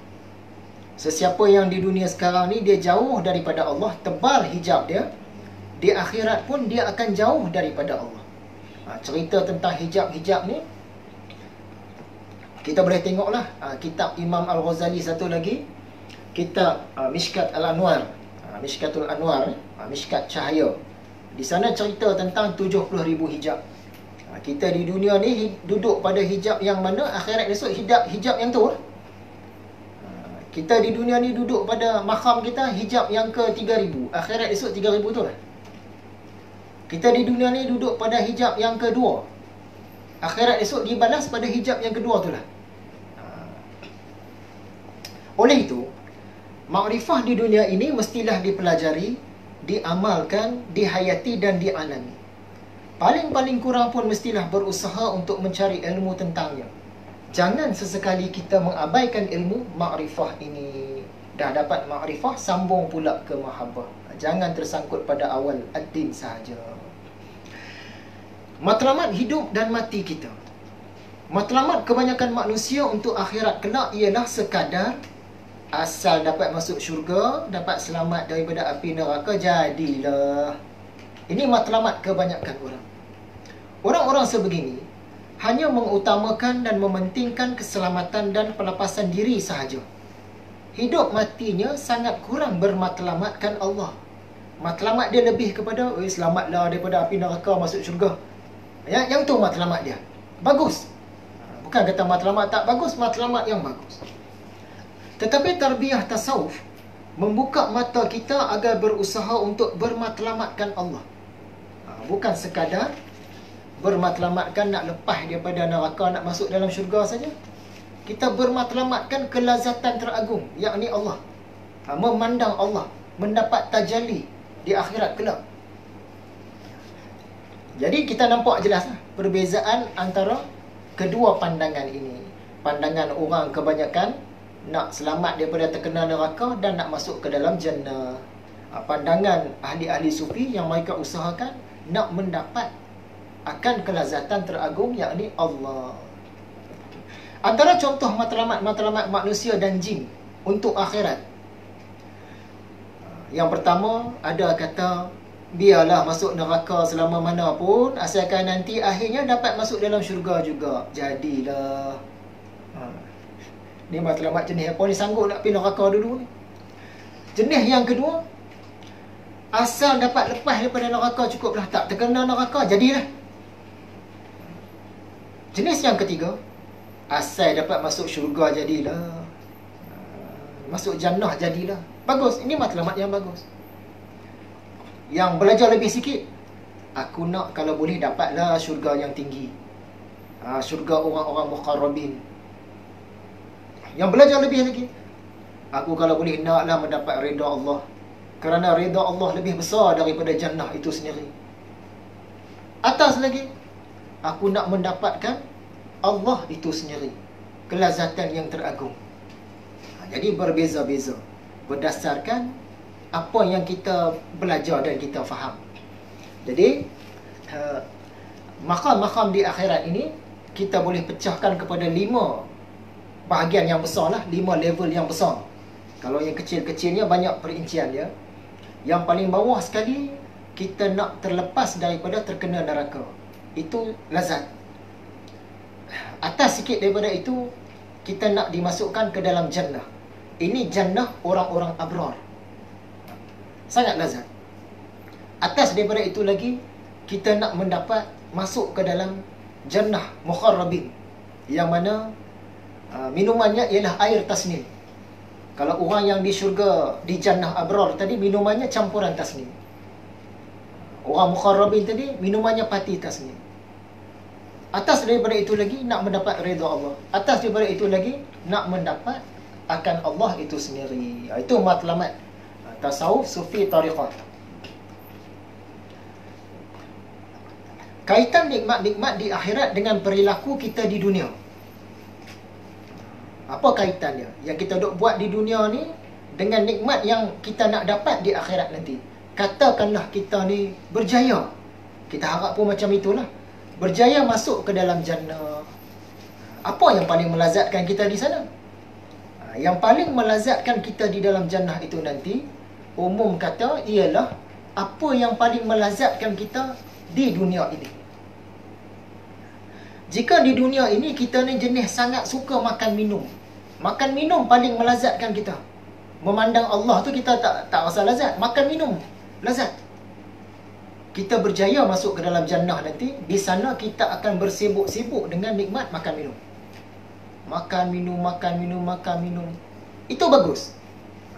Sesiapa yang di dunia sekarang ni dia jauh daripada Allah, tebal hijab dia, di akhirat pun dia akan jauh daripada Allah. Cerita tentang hijab-hijab ni kita boleh tengoklah kitab Imam Al-Ghazali satu lagi, kitab Mishkat Al-Anwar, Mishkatul Anwar, Mishkat Cahaya. Di sana cerita tentang 70,000 hijab. Kita di dunia ni duduk pada hijab yang mana, akhirat esok hijab yang tu lah. Kita di dunia ni duduk pada makham kita hijab yang ke 3,000, akhirat esok 3,000 tu lah. Kita di dunia ni duduk pada hijab yang kedua, akhirat esok dibalas pada hijab yang kedua tu lah. Oleh itu, makrifah di dunia ini mestilah dipelajari, diamalkan, dihayati dan dialami. Paling-paling kurang pun mestilah berusaha untuk mencari ilmu tentangnya. Jangan sesekali kita mengabaikan ilmu makrifah ini. Dah dapat makrifah, sambung pula ke mahabbah. Jangan tersangkut pada awal ad-din sahaja. Matlamat hidup dan mati kita. Matlamat kebanyakan manusia untuk akhirat kelak ialah sekadar asal dapat masuk syurga, dapat selamat daripada api neraka, jadilah. Ini matlamat kebanyakan orang. Orang-orang sebegini hanya mengutamakan dan mementingkan keselamatan dan pelepasan diri sahaja. Hidup matinya sangat kurang bermatlamatkan Allah. Matlamat dia lebih kepada selamatlah daripada api neraka, masuk syurga. Yang tu matlamat dia. Bagus. Bukan kata matlamat tak bagus, matlamat yang bagus. Tetapi tarbiyah tasawuf membuka mata kita agar berusaha untuk bermatlamatkan Allah. Bukan sekadar bermatlamatkan nak lepas daripada neraka, nak masuk dalam syurga saja. Kita bermatlamatkan kelazatan teragung, yakni Allah. Memandang Allah, mendapat tajalli di akhirat kelak. Jadi kita nampak jelas perbezaan antara kedua pandangan ini. Pandangan orang kebanyakan nak selamat daripada terkena neraka dan nak masuk ke dalam jannah. Pandangan ahli-ahli sufi yang mereka usahakan nak mendapat akan kelazatan teragung, yakni Allah. Antara contoh matlamat manusia dan jin untuk akhirat. Yang pertama, ada kata biarlah masuk neraka selama mana pun, asalkan nanti akhirnya dapat masuk dalam syurga juga, jadilah. Ni matlamat jenis apa ni, sanggup nak pergi neraka dulu ni. Jenis yang kedua, asal dapat lepas daripada neraka cukuplah, tak terkena neraka, jadilah. Jenis yang ketiga, asal dapat masuk syurga, jadilah. Masuk jannah, jadilah. Bagus, ini matlamat yang bagus. Yang belajar lebih sikit, aku nak kalau boleh dapatlah syurga yang tinggi, syurga orang-orang muqarrabin. Yang belajar lebih lagi, aku kalau boleh naklah mendapat redha Allah, kerana redha Allah lebih besar daripada jannah itu sendiri. Atas lagi, aku nak mendapatkan Allah itu sendiri, kelazatan yang teragung. Jadi berbeza-beza berdasarkan apa yang kita belajar dan kita faham. Jadi makam-makam di akhirat ini kita boleh pecahkan kepada 5 bahagian yang besar lah, 5 level yang besar. Kalau yang kecil-kecilnya banyak perincian dia. Yang paling bawah sekali, kita nak terlepas daripada terkena neraka. Itu lazat. Atas sikit daripada itu, kita nak dimasukkan ke dalam jannah. Ini jannah orang-orang abrar. Sangat lazat. Atas daripada itu lagi, kita nak mendapat masuk ke dalam jannah mukharrabin, yang mana minumannya ialah air tasnim. Kalau orang yang di syurga, di jannah abrar tadi, minumannya campuran tasnim. Orang mukharrabin tadi, minumannya pati tasnim. Atas daripada itu lagi, nak mendapat redha Allah. Atas daripada itu lagi, nak mendapat akan Allah itu sendiri. Itu matlamat tasawuf, sufi, tariqah. Kaitan nikmat-nikmat di akhirat dengan perilaku kita di dunia. Apa kaitannya? Yang kita duk buat di dunia ni dengan nikmat yang kita nak dapat di akhirat nanti. Katakanlah kita ni berjaya. Kita harap pun macam itulah. Berjaya masuk ke dalam jannah. Apa yang paling melazatkan kita di sana? Yang paling melazatkan kita di dalam jannah itu nanti, umum kata ialah apa yang paling melazatkan kita di dunia ini. Jika di dunia ini kita ni jenis sangat suka makan minum. Makan minum paling melazatkan kita. Memandang Allah tu kita tak rasa lazat. Makan minum lazat. Kita berjaya masuk ke dalam jannah nanti, di sana kita akan bersibuk-sibuk dengan nikmat makan minum. Makan minum, makan minum, makan minum. Itu bagus.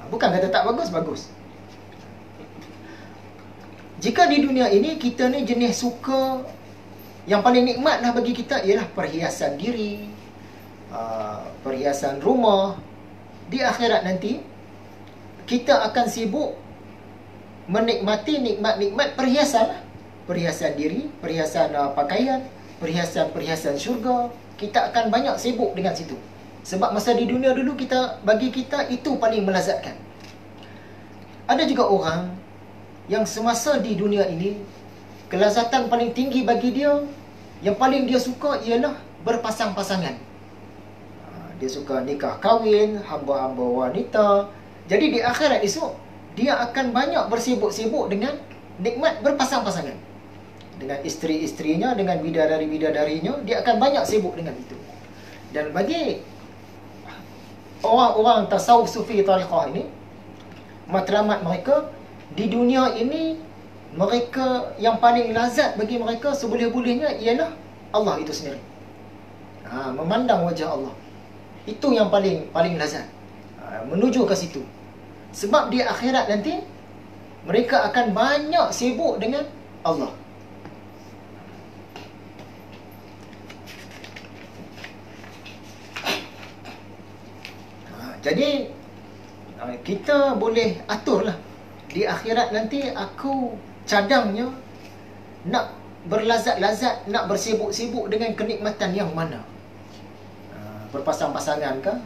Bukan kata tak bagus, bagus. Jika di dunia ini kita ni jenis suka, yang paling nikmat lah bagi kita ialah perhiasan diri, perhiasan rumah. Di akhirat nanti kita akan sibuk menikmati nikmat-nikmat perhiasan. Perhiasan diri, perhiasan pakaian, perhiasan-perhiasan syurga. Kita akan banyak sibuk dengan situ. Sebab masa di dunia dulu bagi kita itu paling melazatkan. Ada juga orang yang semasa di dunia ini, kelazatan paling tinggi bagi dia, yang paling dia suka ialah berpasang-pasangan. Dia suka nikah kahwin, hamba-hamba wanita. Jadi di akhirat esok, dia akan banyak bersibuk-sibuk dengan nikmat berpasang-pasangan. Dengan isteri-isterinya, dengan bidadari-bidadarinya, dia akan banyak sibuk dengan itu. Dan bagi orang-orang tasawuf sufi tariqah ini, matlamat mereka, di dunia ini, mereka yang paling lazat bagi mereka seboleh-bolehnya ialah Allah itu sendiri. Memandang wajah Allah. Itu yang paling lazat. Menuju ke situ. Sebab di akhirat nanti, mereka akan banyak sibuk dengan Allah. Jadi, kita boleh aturlah. Di akhirat nanti, aku cadangnya nak berlazat-lazat, nak bersibuk-sibuk dengan kenikmatan yang mana? Berpasang-pasangan kah?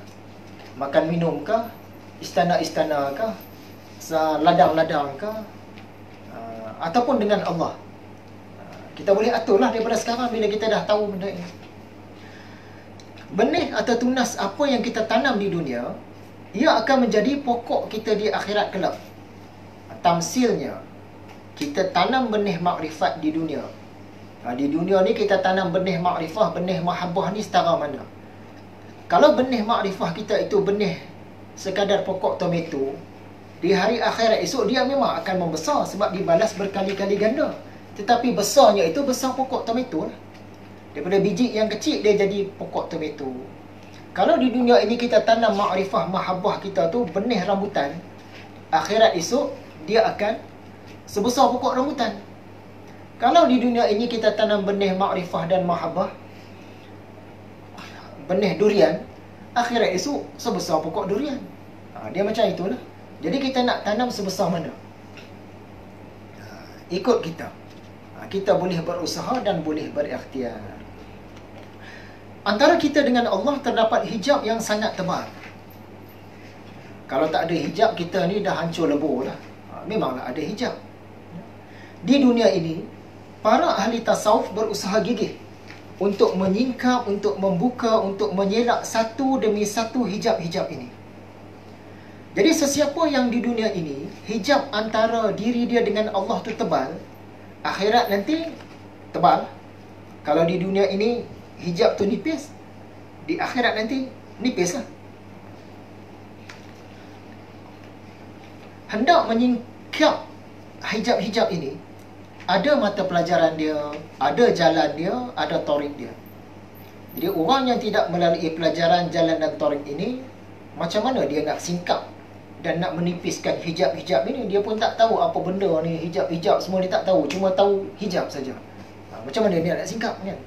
Makan minum kah? Istana-istana kah? Ladang-ladang kah? Ataupun dengan Allah? Kita boleh aturlah daripada sekarang bila kita dah tahu benda ini. Benih atau tunas apa yang kita tanam di dunia, ia akan menjadi pokok kita di akhirat kelak. Tamsilnya, kita tanam benih makrifat di dunia. Di dunia ni kita tanam benih makrifah, benih mahabbah ni setara mana? Kalau benih makrifah kita itu benih sekadar pokok tomato, di hari akhirat esok dia memang akan membesar sebab dibalas berkali-kali ganda. Tetapi besarnya itu besar pokok tomato lah. Daripada biji yang kecil dia jadi pokok tomato. Kalau di dunia ini kita tanam makrifah, mahabbah kita tu benih rambutan, akhirat esok dia akan sebesar pokok rambutan. Kalau di dunia ini kita tanam benih makrifah dan mahabbah, benih durian, akhirat esok sebesar pokok durian. Dia macam itulah. Jadi kita nak tanam sebesar mana? Ikut kita. Kita boleh berusaha dan boleh berikhtiar. Antara kita dengan Allah terdapat hijab yang sangat tebal. Kalau tak ada hijab, kita ni dah hancur lebur lah. Memanglah ada hijab. Di dunia ini, para ahli tasawuf berusaha gigih untuk menyingkap, untuk membuka, untuk menyelak satu demi satu hijab-hijab ini. Jadi sesiapa yang di dunia ini, hijab antara diri dia dengan Allah tu tebal, akhirat nanti tebal. Kalau di dunia ini hijab tu nipis, di akhirat nanti nipis lah. Hendak menyingkap hijab-hijab ini, ada mata pelajaran dia, ada jalan dia, ada tarik dia. Jadi orang yang tidak melalui pelajaran jalan dan tarik ini, macam mana dia nak singkap dan nak menipiskan hijab-hijab ini? Dia pun tak tahu apa benda ni, hijab-hijab semua dia tak tahu, cuma tahu hijab saja. Macam mana dia nak singkap kan?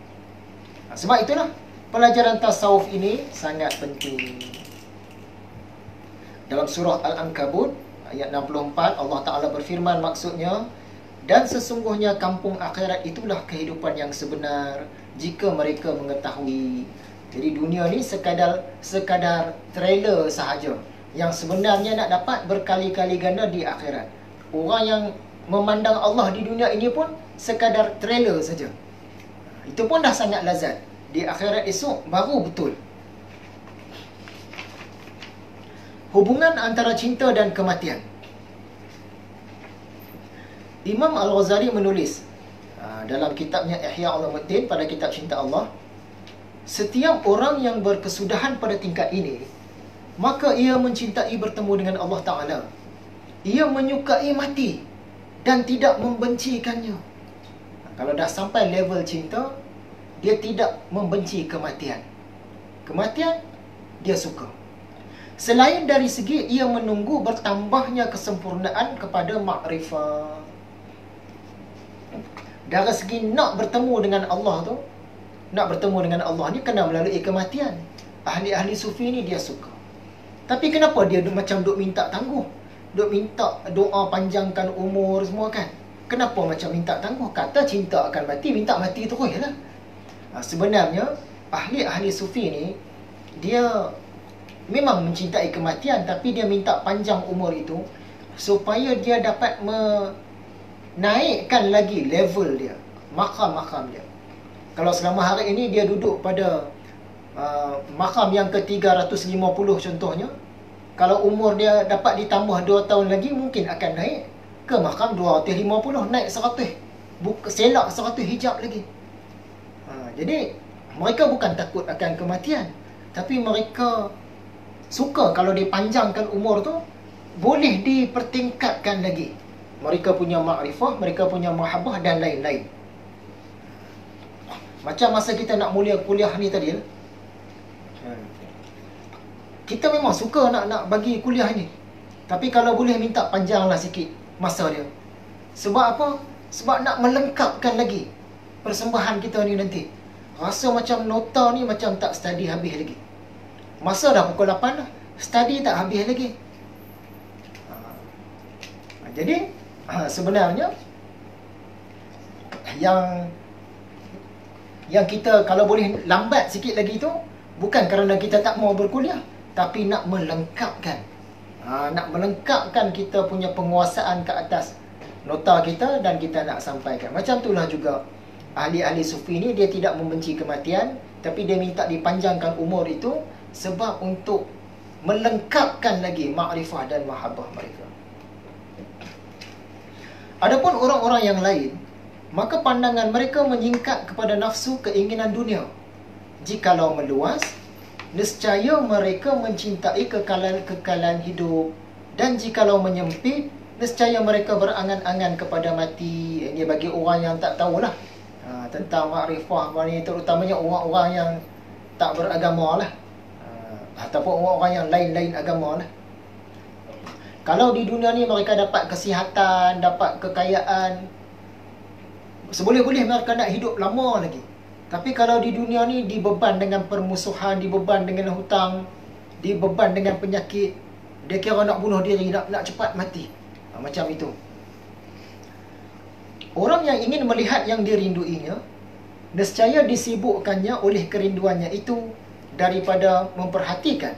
Sebab itulah pelajaran tasawuf ini sangat penting. Dalam surah Al-Ankabut ayat 64, Allah Ta'ala berfirman, maksudnya, dan sesungguhnya kampung akhirat itulah kehidupan yang sebenar jika mereka mengetahui. Jadi dunia ni sekadar trailer sahaja. Yang sebenarnya nak dapat berkali-kali ganda di akhirat. Orang yang memandang Allah di dunia ini pun sekadar trailer saja. Itu pun dah sangat lazat. Di akhirat esok baru betul. Hubungan antara cinta dan kematian. Imam Al-Ghazali menulis dalam kitabnya Ihya Ulumuddin, pada kitab Cinta Allah, setiap orang yang berkesudahan pada tingkat ini, maka ia mencintai bertemu dengan Allah Ta'ala. Ia menyukai mati dan tidak membencikannya. Kalau dah sampai level cinta, dia tidak membenci kematian. Kematian, dia suka. Selain dari segi ia menunggu bertambahnya kesempurnaan kepada makrifah. Dari segi nak bertemu dengan Allah tu, nak bertemu dengan Allah ni kena melalui kematian. Ahli-ahli sufi ni dia suka. Tapi kenapa dia macam duk minta tangguh? Duk minta doa panjangkan umur semua kan? Kenapa macam minta tangguh? Kata cinta akan mati, minta mati terus lah. Sebenarnya ahli-ahli sufi ni dia memang mencintai kematian, tapi dia minta panjang umur itu supaya dia dapat menaikkan lagi level dia, makam-makam dia. Kalau selama hari ini dia duduk pada makam yang ke-350 contohnya, kalau umur dia dapat ditambah 2 tahun lagi, mungkin akan naik ke makam 250, naik 100, selak 100 hijab lagi. Jadi mereka bukan takut akan kematian, tapi mereka suka kalau dipanjangkan umur tu, boleh dipertingkatkan lagi. Mereka punya makrifah, mereka punya mahabbah dan lain-lain. Macam masa kita nak mula kuliah ni tadi, kita memang suka nak bagi kuliah ni, tapi kalau boleh minta panjanglah sikit masa dia. Sebab apa? Sebab nak melengkapkan lagi persembahan kita ni nanti. Rasa macam nota ni macam tak study habis lagi. Masa dah pukul 8 dah, study tak habis lagi. Jadi sebenarnya yang kita kalau boleh lambat sikit lagi tu, bukan kerana kita tak mau berkuliah, tapi nak melengkapkan. Nak melengkapkan kita punya penguasaan ke atas nota kita, dan kita nak sampaikan. Macam itulah juga ahli-ahli sufi ni, dia tidak membenci kematian, tapi dia minta dipanjangkan umur itu sebab untuk melengkapkan lagi makrifah dan mahabbah mereka. Adapun orang-orang yang lain, maka pandangan mereka menyingkat kepada nafsu keinginan dunia. Jikalau meluas, nescaya mereka mencintai kekalan hidup, dan jikalau menyempit, nescaya mereka berangan-angan kepada mati. Ini bagi orang yang tak tahulah tentang makrifah ni, terutamanya orang-orang yang tak beragama lah, ataupun orang-orang yang lain-lain agama lah. Kalau di dunia ni mereka dapat kesihatan, dapat kekayaan, seboleh-boleh mereka nak hidup lama lagi. Tapi kalau di dunia ni dibeban dengan permusuhan, dibeban dengan hutang, dibeban dengan penyakit, dia kira nak bunuh diri, nak cepat mati. Macam itu. Orang yang ingin melihat yang dirinduinya, nescaya disibukkannya oleh kerinduannya itu daripada memperhatikan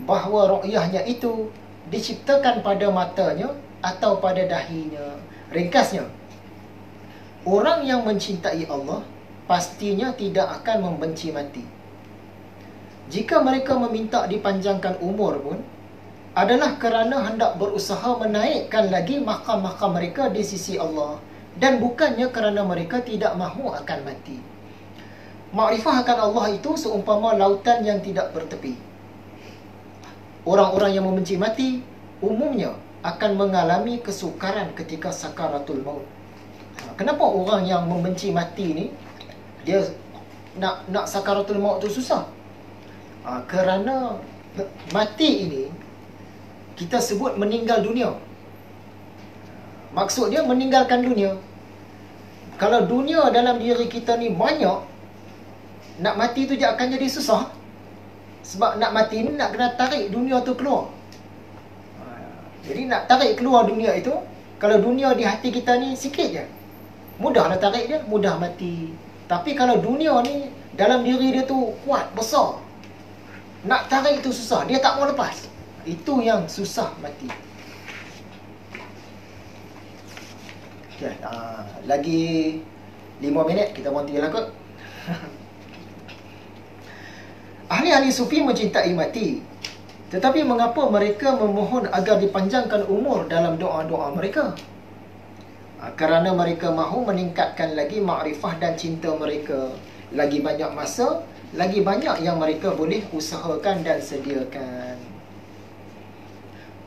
bahawa ru'yahnya itu diciptakan pada matanya atau pada dahinya. Ringkasnya, orang yang mencintai Allah pastinya tidak akan membenci mati. Jika mereka meminta dipanjangkan umur pun, adalah kerana hendak berusaha menaikkan lagi makam-makam mereka di sisi Allah, dan bukannya kerana mereka tidak mahu akan mati. Makrifah akan Allah itu seumpama lautan yang tidak bertepi. Orang-orang yang membenci mati umumnya akan mengalami kesukaran ketika sakaratul maut. Kenapa orang yang membenci mati ni dia nak sakaratul maut tu susah? Kerana mati ini kita sebut meninggal dunia. Maksud dia meninggalkan dunia. Kalau dunia dalam diri kita ni banyak, nak mati tu je akan jadi susah. Sebab nak mati ni nak kena tarik dunia tu keluar. Jadi nak tarik keluar dunia itu, kalau dunia di hati kita ni sikit je, mudah nak tarik dia, mudah mati. Tapi kalau dunia ni dalam diri dia tu kuat, besar, nak tarik itu susah, dia tak mau lepas. Itu yang susah mati. Okay, lagi 5 minit kita berhentilah kot. Ahli-ahli sufi mencintai mati, tetapi mengapa mereka memohon agar dipanjangkan umur dalam doa-doa mereka? Kerana mereka mahu meningkatkan lagi makrifah dan cinta mereka. Lagi banyak masa, lagi banyak yang mereka boleh usahakan dan sediakan.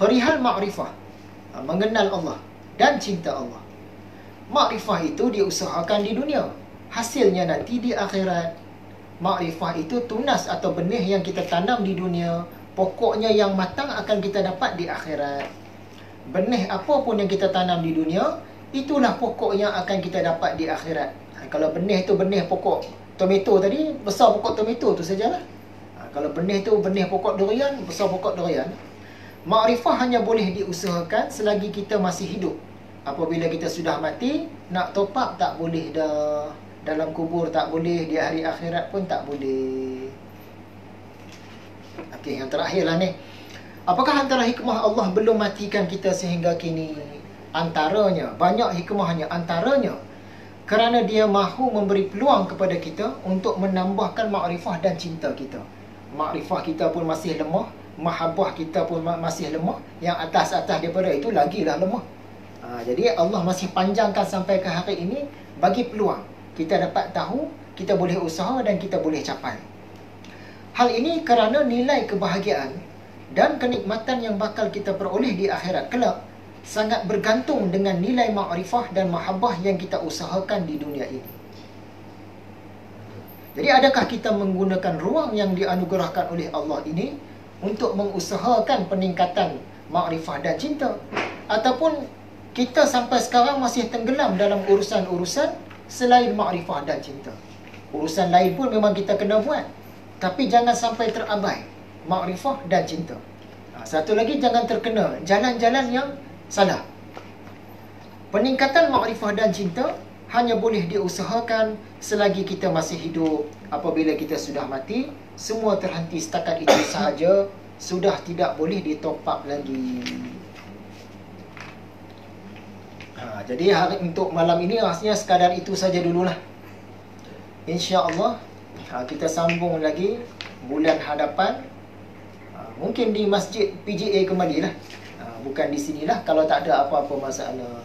Perihal makrifah, mengenal Allah dan cinta Allah. Makrifah itu diusahakan di dunia, hasilnya nanti di akhirat. Makrifah itu tunas atau benih yang kita tanam di dunia, pokoknya yang matang akan kita dapat di akhirat. Benih apa pun yang kita tanam di dunia, itulah pokok yang akan kita dapat di akhirat. Kalau benih itu benih pokok tomato tadi, besar pokok tomato tu sajalah. Kalau benih itu benih pokok durian, besar pokok durian. Makrifah hanya boleh diusahakan selagi kita masih hidup. Apabila kita sudah mati, nak top up tak boleh dah. Dalam kubur tak boleh, di hari akhirat pun tak boleh. Okey, yang terakhirlah ni. Apakah antara hikmah Allah belum matikan kita sehingga kini? Antaranya, banyak hikmahnya. Antaranya, kerana dia mahu memberi peluang kepada kita untuk menambahkan makrifah dan cinta kita. Makrifah kita pun masih lemah, mahabbah kita pun masih lemah. Yang atas-atas daripada itu lagilah lemah. Jadi Allah masih panjangkan sampai ke hari ini, bagi peluang. Kita dapat tahu, kita boleh usaha dan kita boleh capai. Hal ini kerana nilai kebahagiaan dan kenikmatan yang bakal kita peroleh di akhirat kelak sangat bergantung dengan nilai makrifah dan mahabbah yang kita usahakan di dunia ini. Jadi adakah kita menggunakan ruang yang dianugerahkan oleh Allah ini untuk mengusahakan peningkatan makrifah dan cinta? Ataupun kita sampai sekarang masih tenggelam dalam urusan-urusan selain makrifah dan cinta? Urusan lain pun memang kita kena buat, tapi jangan sampai terabai makrifah dan cinta. Satu lagi, jangan terkena jalan-jalan yang salah. Peningkatan makrifah dan cinta hanya boleh diusahakan selagi kita masih hidup. Apabila kita sudah mati, semua terhenti setakat itu sahaja, sudah tidak boleh ditop up lagi. Jadi untuk malam ini rasanya sekadar itu saja dululah. InsyaAllah kita sambung lagi bulan hadapan. Mungkin di Masjid PGA kembalilah. Bukan di sinilah kalau tak ada apa-apa masalah.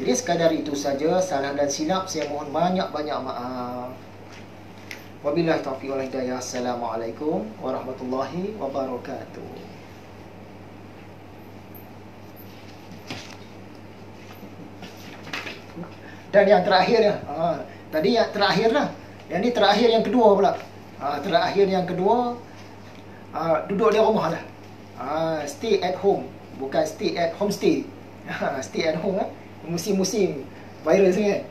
Jadi sekadar itu saja. Salah dan silap saya mohon banyak-banyak maaf. Wabillahi taufiq wal hidayah. Assalamualaikum warahmatullahi wabarakatuh. Dan yang terakhir, tadi yang terakhir lah. Yang ni terakhir yang kedua pula. Terakhir yang kedua, duduk di rumah lah. Stay at home. Bukan stay at homestay. Stay at home lah. Musim-musim virus ni kan.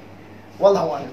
Wallahualam.